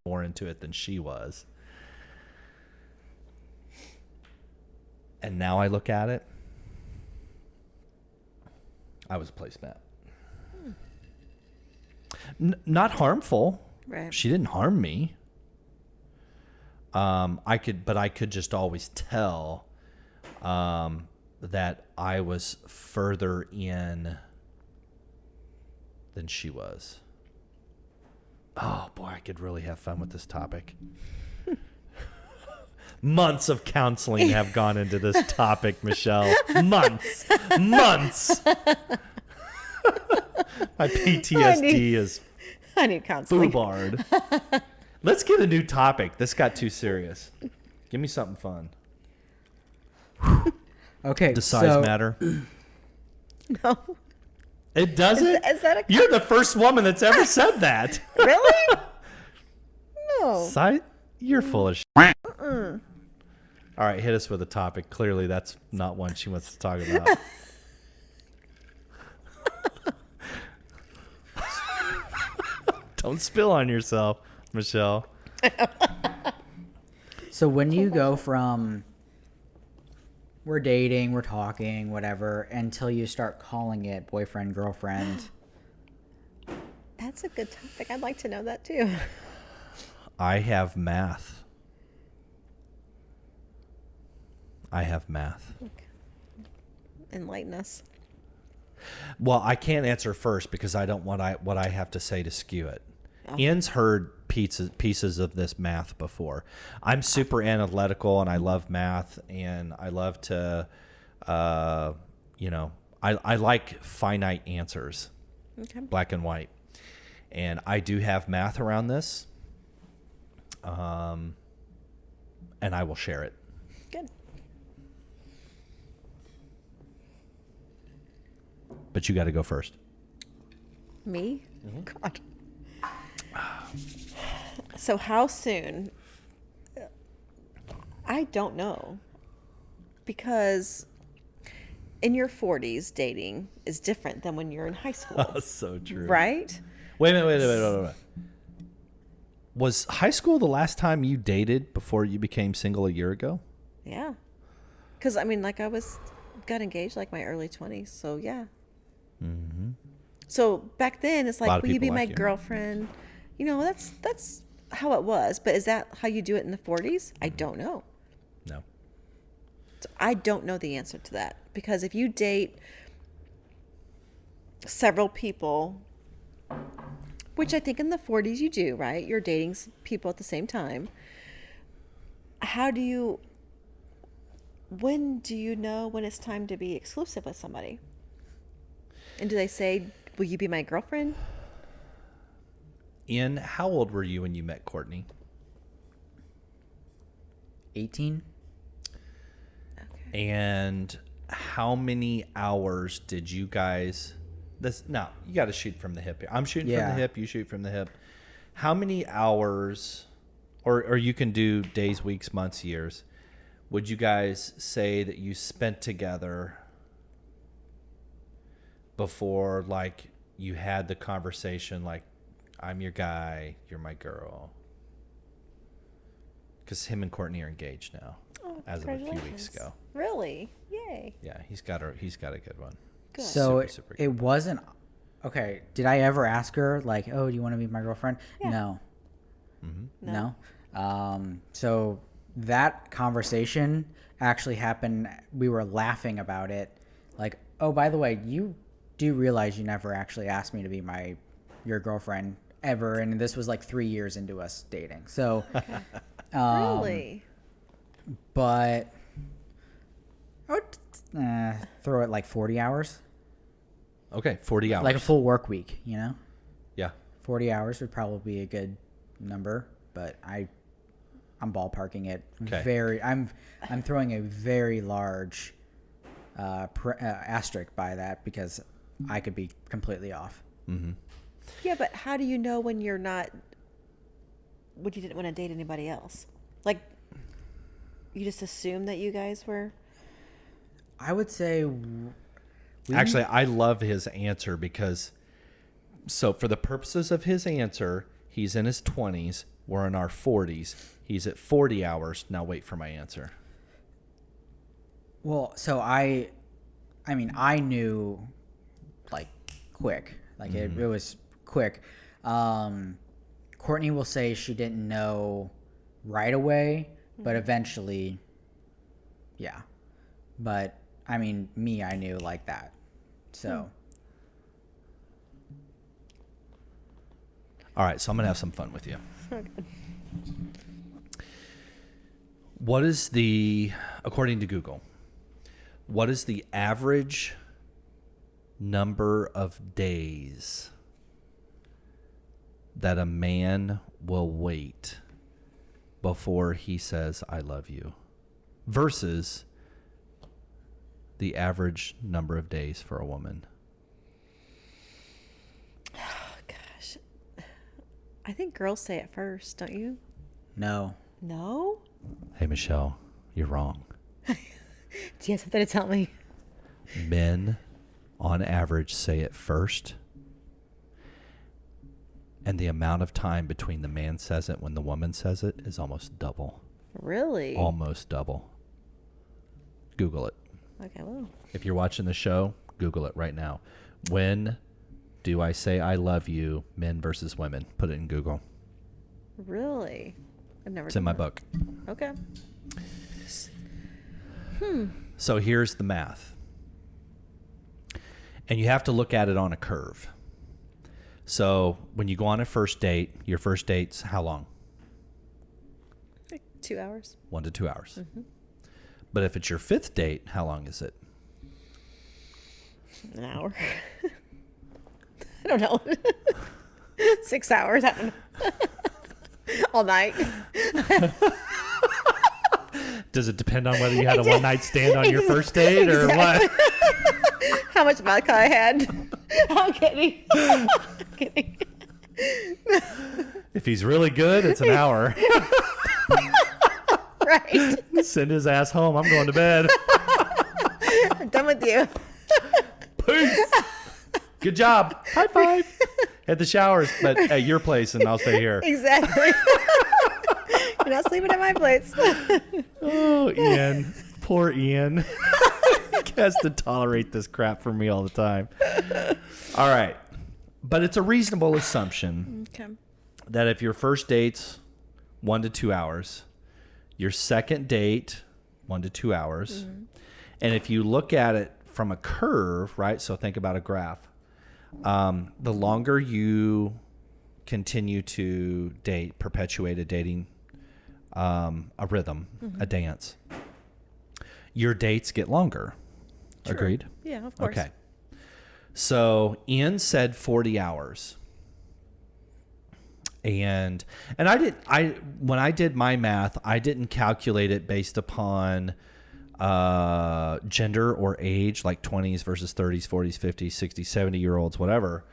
S1: more into it than she was, and now I look at it, I was a placemat. Not harmful.
S3: Right.
S1: She didn't harm me. I could just always tell that I was further in than she was. Oh boy, I could really have fun with this topic. Months of counseling have gone into this topic, Michelle. Months. My PTSD is
S3: I need counseling.
S1: foobarred. Let's get a new topic. This got too serious. Give me something fun.
S2: Okay.
S1: Does size matter?
S3: No.
S1: It doesn't?
S3: Is that a...
S1: You're the first woman that's ever said that.
S3: Really? No.
S1: Size? You're full of shit. All right, hit us with a topic. Clearly, that's not one she wants to talk about. Don't spill on yourself, Michelle.
S2: So when you go from we're dating, we're talking, whatever, until you start calling it boyfriend, girlfriend.
S3: That's a good topic. I'd like to know that too.
S1: I have math.
S3: Okay. Enlighten us.
S1: Well, I can't answer first because I don't want what I have to say to skew it. Ian's heard pieces of this math before. I'm super analytical and I love math and I love to, I like finite answers,
S3: Okay.
S1: black and white. And I do have math around this, and I will share it.
S3: Good.
S1: But you got to go first.
S3: Me? God. So how soon? I don't know. Because in your 40s, dating is different than when you're in high school.
S1: That's so true.
S3: Right?
S1: Wait a minute. Was high school the last time you dated before you became single a year ago?
S3: Yeah. Because, I mean, like got engaged like my early 20s. So, yeah.
S1: Mm-hmm.
S3: So back then, it's like, will you be
S1: people
S3: my
S1: like you.
S3: girlfriend? You know, that's how it was. But is that how you do it in the 40s? I don't know.
S1: No.
S3: I don't know the answer to that, because if you date several people, which I think in the 40s you do, right? You're dating people at the same time. When do you know when it's time to be exclusive with somebody? And do they say, will you be my girlfriend?
S1: Ian, how old were you when you met Courtney?
S2: 18.
S1: And how many hours did you guys... Now, you got to shoot from the hip here. I'm shooting from the hip. You shoot from the hip. How many hours, or you can do days, weeks, months, years, would you guys say that you spent together before, like, you had the conversation, like, I'm your guy, you're my girl? Because him and Courtney are engaged now, as of a few weeks ago.
S3: Really? Yay.
S1: Yeah, he's got a good one.
S3: Good.
S2: So
S1: Super
S2: it wasn't okay. Did I ever ask her like, "Oh, do you want to be my girlfriend?"
S3: Yeah.
S2: No.
S1: Mm-hmm.
S2: No. So that conversation actually happened. We were laughing about it, like, "Oh, by the way, you do realize you never actually asked me to be your girlfriend ever," and this was like 3 years into us dating. So,
S3: Really?
S2: But I would throw it like 40 hours.
S1: Okay, 40 hours.
S2: Like a full work week, you know?
S1: Yeah.
S2: 40 hours would probably be a good number, but I'm ballparking it.
S1: Okay.
S2: I'm throwing a very large asterisk by that, because I could be completely off.
S1: Mm-hmm.
S3: Yeah, but how do you know when you didn't want to date anybody else? Like, you just assume that you guys were...
S2: I would say...
S1: Actually, I love his answer because, so for the purposes of his answer, he's in his 20s, we're in our 40s, he's at 40 hours. Now wait for my answer.
S2: Well, so I knew, like, quick. Like, it was quick. Courtney will say she didn't know right away, but eventually, yeah. But, I mean, I knew like that. So.
S1: All right, so I'm going to have some fun with you.
S3: Okay.
S1: What is according to Google, what is the average number of days that a man will wait before he says, I love you, versus the average number of days for a woman?
S3: Oh, gosh. I think girls say it first, don't you?
S2: No.
S3: No?
S1: Hey, Michelle, you're wrong.
S3: Do you have something to tell me?
S1: Men, on average, say it first. And the amount of time between the man says it when the woman says it is almost double.
S3: Really?
S1: Almost double. Google it.
S3: Okay, well.
S1: If you're watching the show, Google it right now. When do I say I love you, men versus women? Put it in Google.
S3: Really? I've never
S1: It's in
S3: done
S1: my
S3: that.
S1: book.
S3: Okay.
S1: So here's the math. And you have to look at it on a curve. So when you go on a first date, your first date's how long?
S3: Like 2 hours.
S1: 1 to 2 hours. Mm-hmm. But if it's your fifth date, how long is it?
S3: An hour. I don't know. 6 hours. I don't know. All night.
S1: Does it depend on whether you had a one-night stand on your first date or what?
S3: How much vodka I had. I'm kidding. I'm kidding.
S1: If he's really good, it's an hour.
S3: Right.
S1: Send his ass home. I'm going to bed.
S3: I'm done with you.
S1: Peace. Good job. High five. At the showers, but at your place, and I'll stay here.
S3: Exactly. You're not sleeping at my place.
S1: Oh, Ian. Poor Ian. He has to tolerate this crap from me all the time. All right. But it's a reasonable assumption that if your first date's 1 to 2 hours, your second date 1 to 2 hours. And if you look at it from a curve, right? So think about a graph. The longer you continue to date, perpetuate a dating, a rhythm, a dance, your dates get longer.
S3: True.
S1: Agreed?
S3: Yeah, of course.
S1: Okay. So Ian said 40 hours. And when I did my math, I didn't calculate it based upon gender or age, like 20s versus 30s, 40s, 50s, 60s, 70-year-olds, whatever.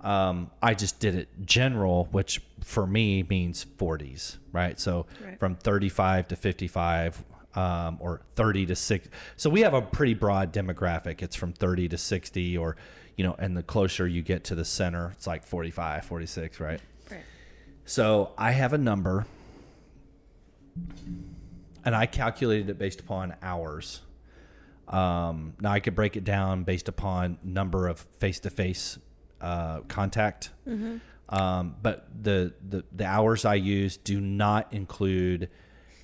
S1: I just did it general, which for me means 40s, right? So from 35 to 55, or 30 to 60. So we have a pretty broad demographic. It's from 30 to 60, or, and the closer you get to the center, it's like 45, 46, right?
S3: Right.
S1: So I have a number, and I calculated it based upon hours. Now I could break it down based upon number of face-to-face contact. But the hours I use do not include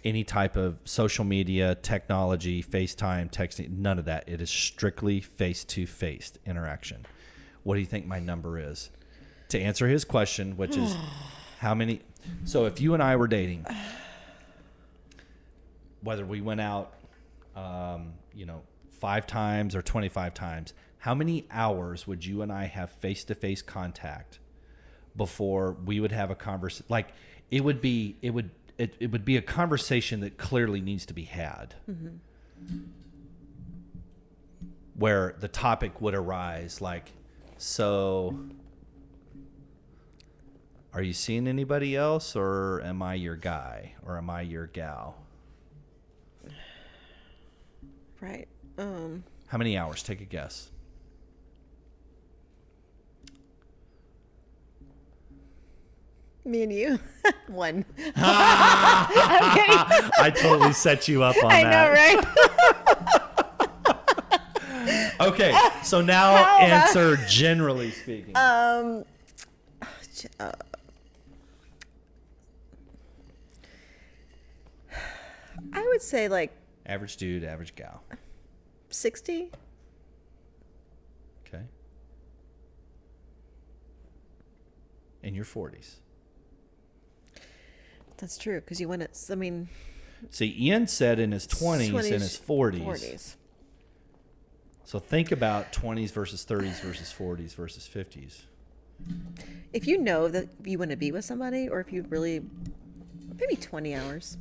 S1: any type of social media, technology, FaceTime, texting, none of that. It is strictly face-to-face interaction. What do you think my number is? To answer his question, which is how many... So if you and I were dating, whether we went out, 5 times or 25 times, how many hours would you and I have face-to-face contact before we would have a conversation? Like, it would be a conversation that clearly needs to be had, where the topic would arise, like, so are you seeing anybody else, or am I your guy, or am I your gal?
S3: Right.
S1: How many hours? Take a guess.
S3: Me and you. 1.
S1: I totally set you up on that.
S3: I know, right?
S1: Okay, so now answer generally speaking.
S3: I would say like
S1: Average dude, average gal.
S3: 60.
S1: Okay. In your 40s.
S3: That's true, because you want to,
S1: See, Ian said in his 20s and his 40s. So think about 20s versus 30s versus 40s versus 50s.
S3: If you know that you want to be with somebody, or if you really, maybe 20 hours.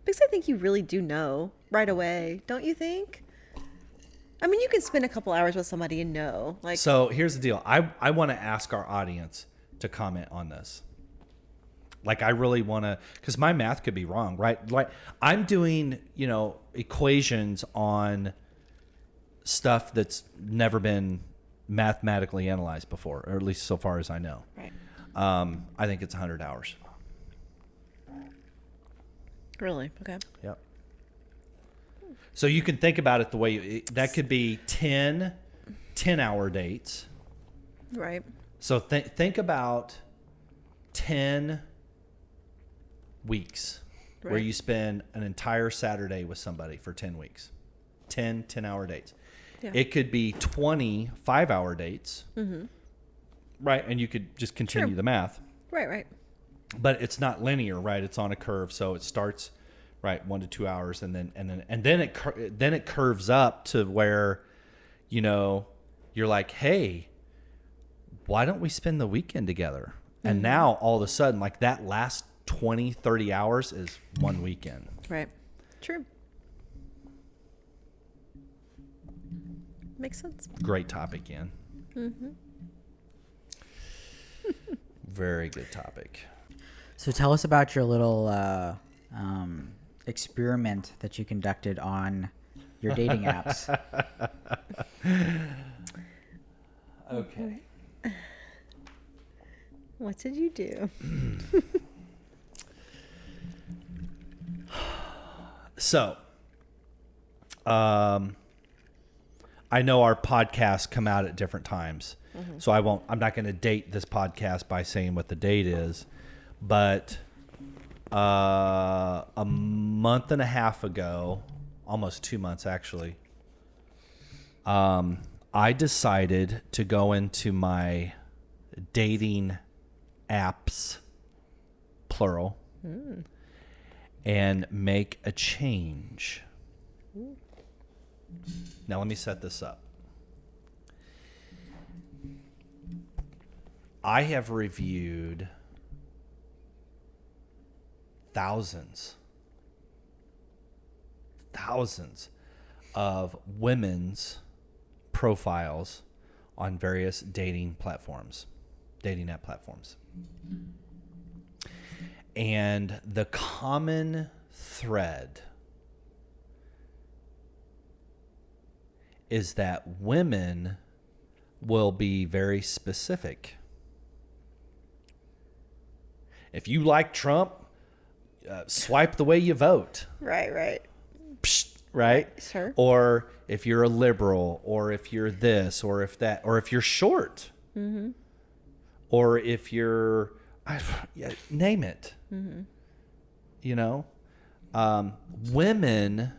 S3: Because I think you really do know right away, don't you think? I mean, you can spend a couple hours with somebody and know. Like,
S1: so here's the deal. I want to ask our audience to comment on this. Like, I really want to, because my math could be wrong, right? Like, I'm doing, equations on stuff that's never been mathematically analyzed before, or at least so far as I know.
S3: Right.
S1: I think it's 100 hours.
S3: Really? Okay.
S1: Yep. So you can think about it the way that could be 10-hour dates.
S3: Right.
S1: So think about 10 weeks where you spend an entire Saturday with somebody for 10 weeks. 10-hour dates. Yeah. It could be 20 5-hour dates. Right? And you could just continue the math.
S3: Right.
S1: But it's not linear, right? It's on a curve, so it starts 1 to 2 hours, and then it curves up to where, you're like, hey, why don't we spend the weekend together? And now all of a sudden, like, that last 20, 30 hours is one weekend.
S3: Right. True. Makes sense.
S1: Great topic, Ian. Very good topic.
S2: So tell us about your little experiment that you conducted on your dating apps.
S1: Okay.
S3: What did you do?
S1: So, I know our podcasts come out at different times, so I'm not going to date this podcast by saying what the date is, but a month and a half ago, almost 2 months actually, I decided to go into my dating apps, plural, and make a change. Now let me set this up. I have reviewed thousands of women's profiles on various dating app platforms. And the common thread is that women will be very specific. If you like Trump, swipe the way you vote.
S3: Right.
S1: Psst, right?
S3: Sure.
S1: Or if you're a liberal, or if you're this, or if that, or if you're short, or if you're, name it. You know, women,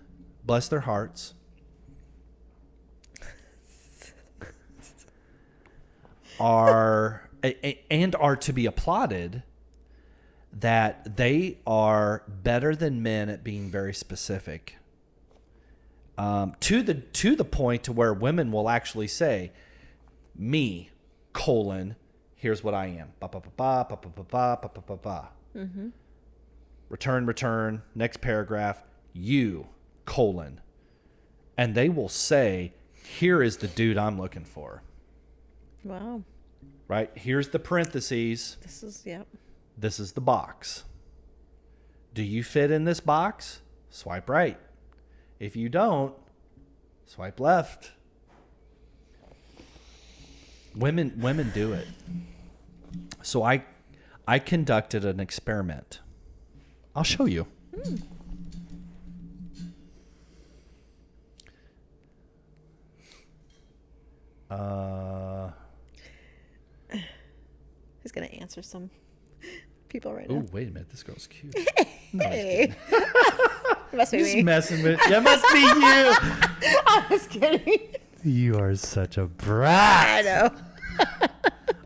S1: bless their hearts, are to be applauded that they are better than men at being very specific. To the point to where women will actually say, me, here's what I am. Ba, ba, ba, ba, ba, ba, ba, ba, ba, ba, ba. Return, next paragraph, you, and they will say, here is the dude I'm looking for.
S3: Wow.
S1: Right? Here's the parentheses. This is the box. Do you fit in this box? Swipe right. If you don't, swipe left. Women do it. So I conducted an experiment. I'll show you.
S3: Who's going to answer some people right
S1: Oh,
S3: now?
S1: wait a minute. This girl's cute.
S3: Hey. Must be
S1: Just
S3: me.
S1: messing with you. That must be you.
S3: I was kidding.
S1: You are such a brat.
S3: I know.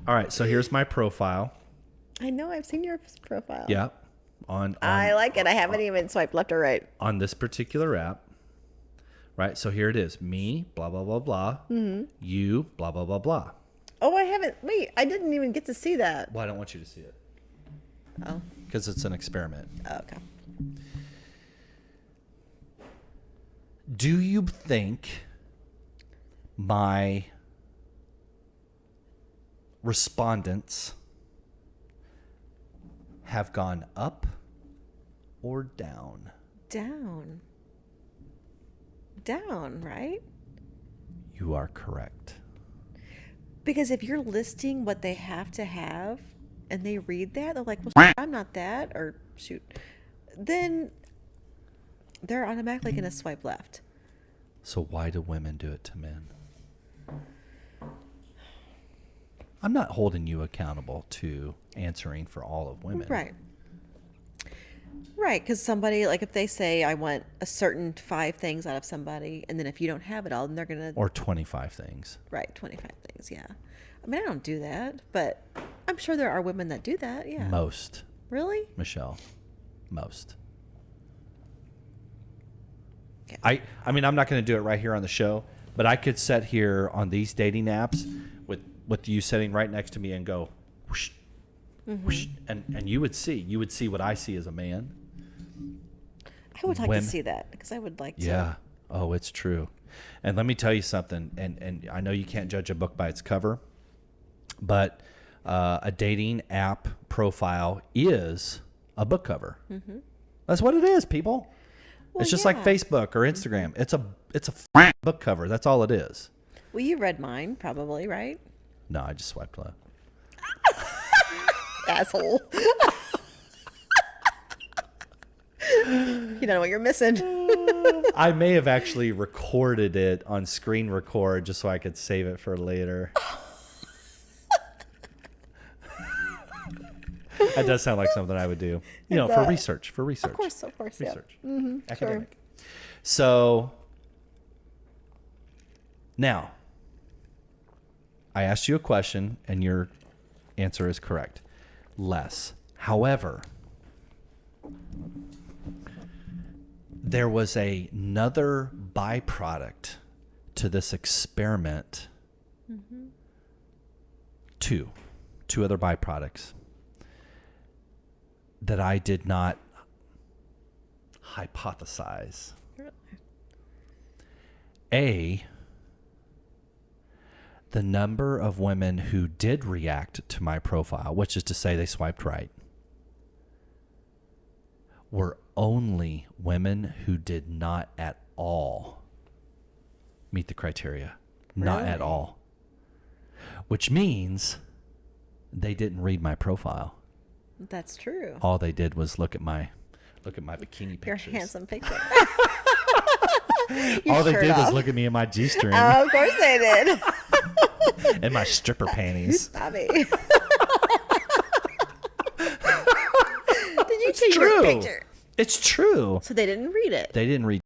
S1: All right. So here's my profile.
S3: I know. I've seen your profile.
S1: Yeah. On
S3: I like it. I haven't even swiped left or right.
S1: on this particular app. Right. So here it is. Me, blah, blah, blah, blah. You, blah, blah, blah, blah.
S3: Oh, I haven't. Wait, I didn't even get to see that.
S1: Well, I don't want you to see it.
S3: Oh.
S1: Because it's an experiment.
S3: Oh, okay.
S1: Do you think my respondents have gone up or down?
S3: Down, right?
S1: You are correct.
S3: Because if you're listing what they have to have and they read that, they're like, well, I'm not that, or shoot. Then they're automatically going to swipe left.
S1: So why do women do it to men? I'm not holding you accountable to answering for all of women.
S3: Right, because somebody, like if they say, I want a certain 5 things out of somebody, and then if you don't have it all, then they're going to...
S1: Or 25 things.
S3: Right, 25 things, yeah. I mean, I don't do that, but I'm sure there are women that do that, yeah.
S1: Most.
S3: Really?
S1: Michelle. Most.
S3: Yeah.
S1: I mean, I'm not going to do it right here on the show, but I could sit here on these dating apps with you sitting right next to me and go, whoosh, whoosh, and you would see what I see as a man.
S3: I would like to see that because I would like to.
S1: Yeah. Oh, it's true. And let me tell you something, and I know you can't judge a book by its cover, but a dating app profile is a book cover. That's what it is, people.
S3: Well,
S1: it's just like Facebook or Instagram. It's a book cover. That's all it is.
S3: Well, you read mine, probably, right?
S1: No, I just swiped left.
S3: Asshole. You don't know what you're missing.
S1: I may have actually recorded it on screen record just so I could save That does sound like something I would do. You know, for research.
S3: Of course,
S1: Research.
S3: Yeah. Mm-hmm,
S1: Academic. Sure. So now, I asked you a question, and your answer is correct. Less. However, there was another byproduct to this experiment. Mm-hmm. Two other byproducts that I did not hypothesize. Really? The number of women who did react to my profile, which is to say they swiped right, were only women who did not at all meet the criteria. Not at all. Which means they didn't read my profile.
S3: That's true.
S1: All they did was look at my bikini pictures.
S3: Your handsome picture.
S1: All they did was look at me in my G-string.
S3: Oh, of course they did.
S1: And my stripper panties.
S3: Bobby. Did you take your picture?
S1: It's true.
S3: So they didn't read it.
S1: They didn't read.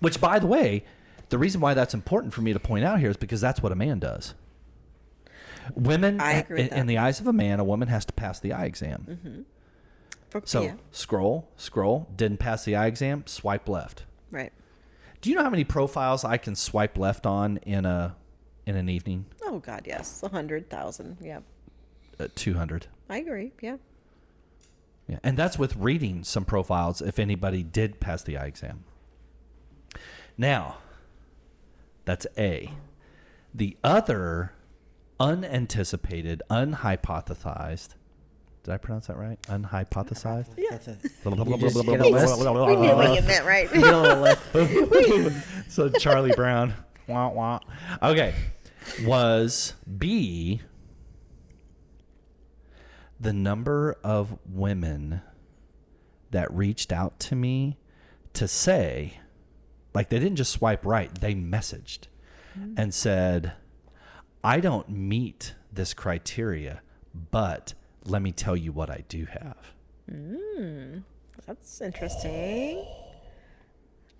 S1: Which, by the way, the reason why that's important for me to point out here is because that's what a man does. Women,
S3: I agree with that.
S1: In the eyes of a man, a woman has to pass the eye exam. Mm-hmm. Scroll, didn't pass the eye exam, swipe left.
S3: Right.
S1: Do you know how many profiles I can swipe left on in an evening?
S3: Oh God, yes, 100,000. Yeah.
S1: 200.
S3: I agree. Yeah.
S1: Yeah, and that's with reading some profiles. If anybody did pass the eye exam. Now, that's A. The other unanticipated, unhypothesized. Did I pronounce that right? Unhypothesized?
S3: Yeah.
S2: You just get a list.
S3: We knew what you meant, right?
S2: You get a little list.
S1: So Charlie Brown. Wah, wah. Okay. Was B, the number of women that reached out to me to say, like they didn't just swipe right, they messaged and said, I don't meet this criteria, but let me tell you what I do have.
S3: That's interesting.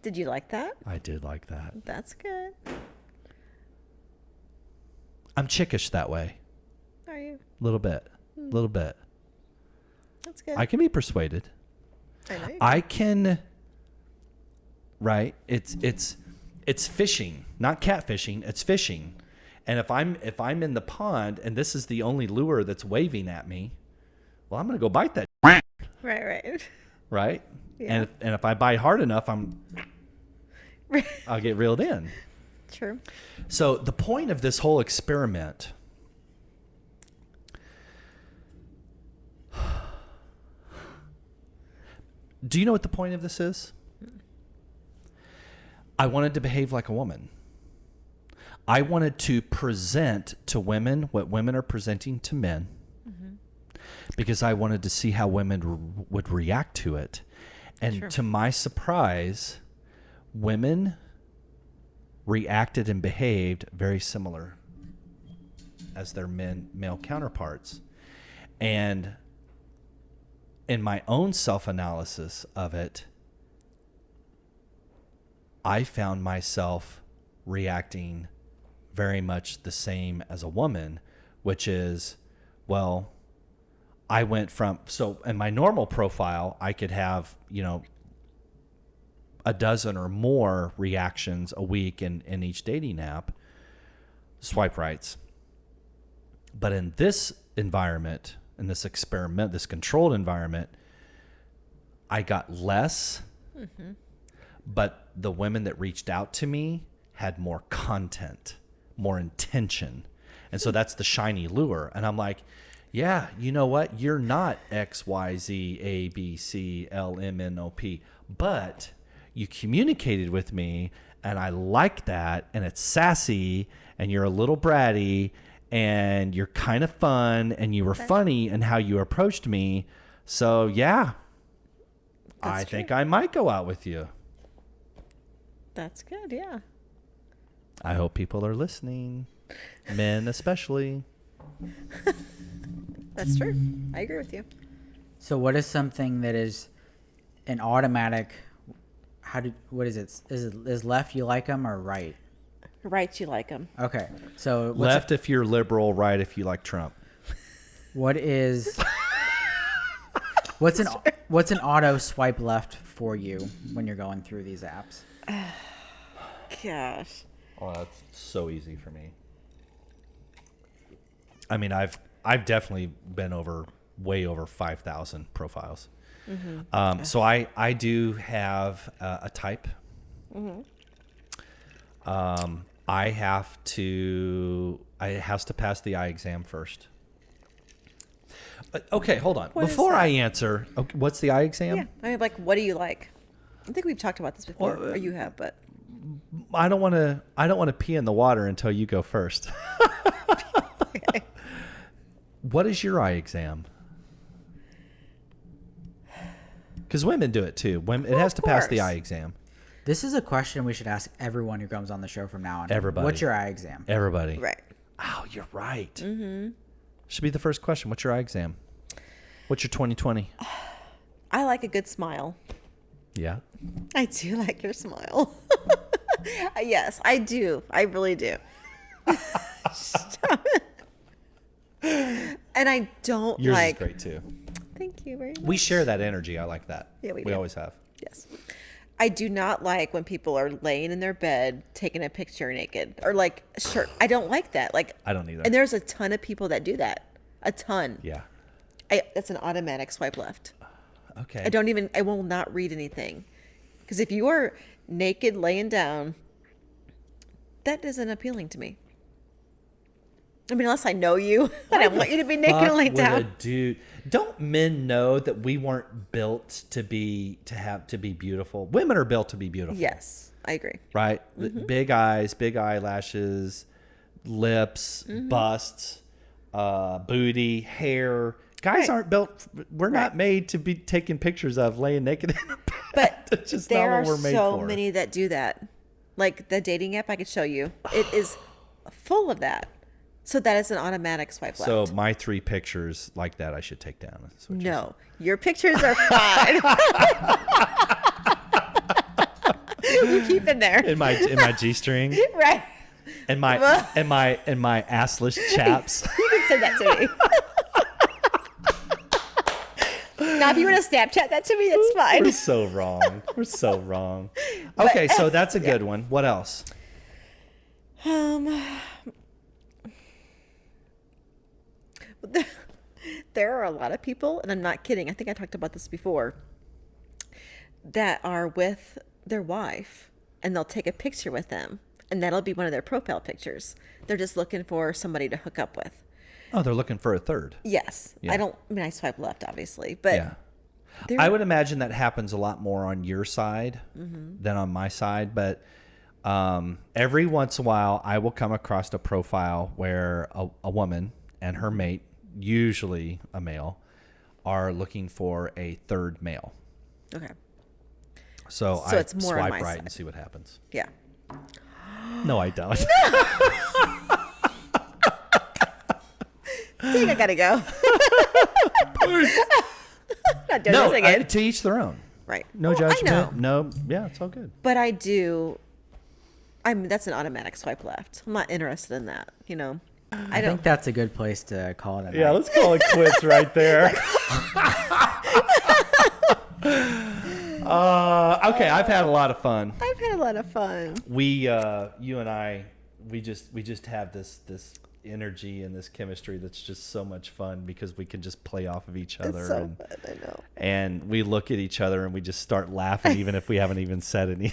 S3: Did you like that?
S1: I did like that.
S3: That's good.
S1: I'm chickish that way.
S3: Are you?
S1: A little bit.
S3: That's good.
S1: I can be persuaded.
S3: I know you
S1: I can. Right? It's fishing, not catfishing. It's fishing. And if I'm in the pond and this is the only lure that's waving at me, well, I'm gonna go bite that.
S3: Right.
S1: Right?
S3: Yeah.
S1: And if I bite hard enough, I'll get reeled in.
S3: True.
S1: So the point of this whole experiment. Do you know what the point of this is? I wanted to behave like a woman. I wanted to present to women what women are presenting to men, because I wanted to see how women would react to it. And to my surprise, women reacted and behaved very similar as their male counterparts. And in my own self-analysis of it, I found myself reacting very much the same as a woman, which is, well, I went from, so in my normal profile, I could have, a dozen or more reactions a week in each dating app, swipe rights. But in this environment, in this experiment, this controlled environment, I got less, but the women that reached out to me had more content, more intention. And so that's the shiny lure. And I'm like, yeah, you know what? You're not X, Y, Z, A, B, C, L, M, N, O, P, but you communicated with me and I like that. And it's sassy and you're a little bratty and you're kind of fun and you were funny in how you approached me. So yeah, I think I might go out with you.
S3: That's good. Yeah.
S1: I hope people are listening, men especially.
S3: that's true. I agree with you.
S2: So what is something that is an automatic? What is it? Is left you like them or right?
S3: Right, you like them.
S2: Okay, so
S1: Left if you're liberal, right if you like Trump.
S2: What's an auto swipe left for you when you're going through these apps?
S3: Gosh.
S1: Oh, that's so easy for me. I mean, I've definitely been way over 5,000 profiles. Mm-hmm. So I do have a type. Mm-hmm. It has to pass the eye exam first. Okay, hold on. Before I answer, what's the eye exam?
S3: Yeah. I mean, like, what do you like? I think we've talked about this before, or you have, but
S1: I don't want to pee in the water until you go first.
S3: okay.
S1: What is your eye exam? Because women do it too. It has to pass the eye exam.
S2: This is a question we should ask everyone who comes on the show from now on.
S1: Everybody.
S2: What's your eye exam?
S1: Everybody.
S3: Right.
S1: Oh, you're right. Mm-hmm. Should be the first question. What's your eye exam? What's your 2020?
S3: I like a good smile.
S1: Yeah.
S3: I do like your smile. Yes, I do. I really do. Stop it. And I don't
S1: Yours
S3: like.
S1: is great too.
S3: Thank you very much.
S1: We share that energy. I like that.
S3: Yeah, we
S1: We
S3: do.
S1: always have.
S3: Yes. I do not like when people are laying in their bed taking a picture naked or like shirt. I don't like that. Like
S1: I don't either.
S3: And there's a ton of people that do that. A ton.
S1: Yeah.
S3: That's an automatic swipe left.
S1: Okay.
S3: I will not read anything. Because if you are naked laying down, that isn't appealing to me. I mean, unless I know you, and I want you to be naked and lay down.
S1: Dude, don't men know that we weren't built to be beautiful? Women are built to be beautiful.
S3: Yes, I agree.
S1: Right? Big eyes, big eyelashes, lips, busts, booty, hair. Guys aren't built. We're not made to be taking pictures of laying naked in a bed.
S3: But
S1: That's just
S3: there
S1: not
S3: are
S1: what we're made
S3: so
S1: for.
S3: many that do that. Like the dating app I could show you. It is full of that. So that is an automatic swipe left.
S1: So my 3 pictures like that I should take down. That's what you're
S3: No, your pictures are fine. You keep them there.
S1: saying. In my G-string.
S3: Right.
S1: And my assless chaps.
S3: You can send that to me. Now, if you want to Snapchat that to me, that's fine.
S1: We're so wrong. We're so wrong. Okay, so that's a good one. What else?
S3: There are a lot of people, and I'm not kidding. I think I talked about this before, that are with their wife, and they'll take a picture with them, and that'll be one of their profile pictures. They're just looking for somebody to hook up with.
S1: Oh, they're looking for a third.
S3: Yes.
S1: Yeah.
S3: I mean, I swipe left, obviously, but
S1: Yeah. I would imagine that happens a lot more on your side than on my side, but every once in a while I will come across a profile where a woman and her mate, usually a male, are looking for a third male.
S3: okay.
S1: So I
S3: it's more on
S1: swipe
S3: my
S1: right
S3: side.
S1: and see what happens.
S3: Yeah.
S1: No, I don't.
S3: I think I gotta go. Not doing
S1: No,
S3: this again.
S1: to each their own.
S3: Right.
S1: No
S3: Well,
S1: judgment.
S3: I know.
S1: No, yeah, it's all good.
S3: But I do. That's an automatic swipe left. I'm not interested in that. You know.
S2: I think that's a good place to call it a
S1: Yeah,
S2: night.
S1: let's call it quits right there. Okay, I've had a lot of fun.
S3: I've had a lot of fun.
S1: You and I, we just have this energy and this chemistry that's just so much fun because we can just play off of each other.
S3: It's so fun. I know.
S1: And we look at each other and we just start laughing even if we haven't even said anything.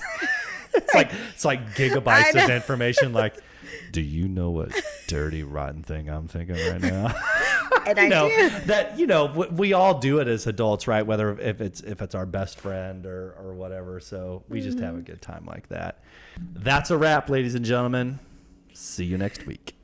S1: It's like gigabytes of information. Like, do you know what dirty rotten thing I'm thinking right now?
S3: And I do.
S1: That we all do it as adults, right? Whether if it's our best friend or whatever. So we just have a good time like that. That's a wrap, ladies and gentlemen. See you next week.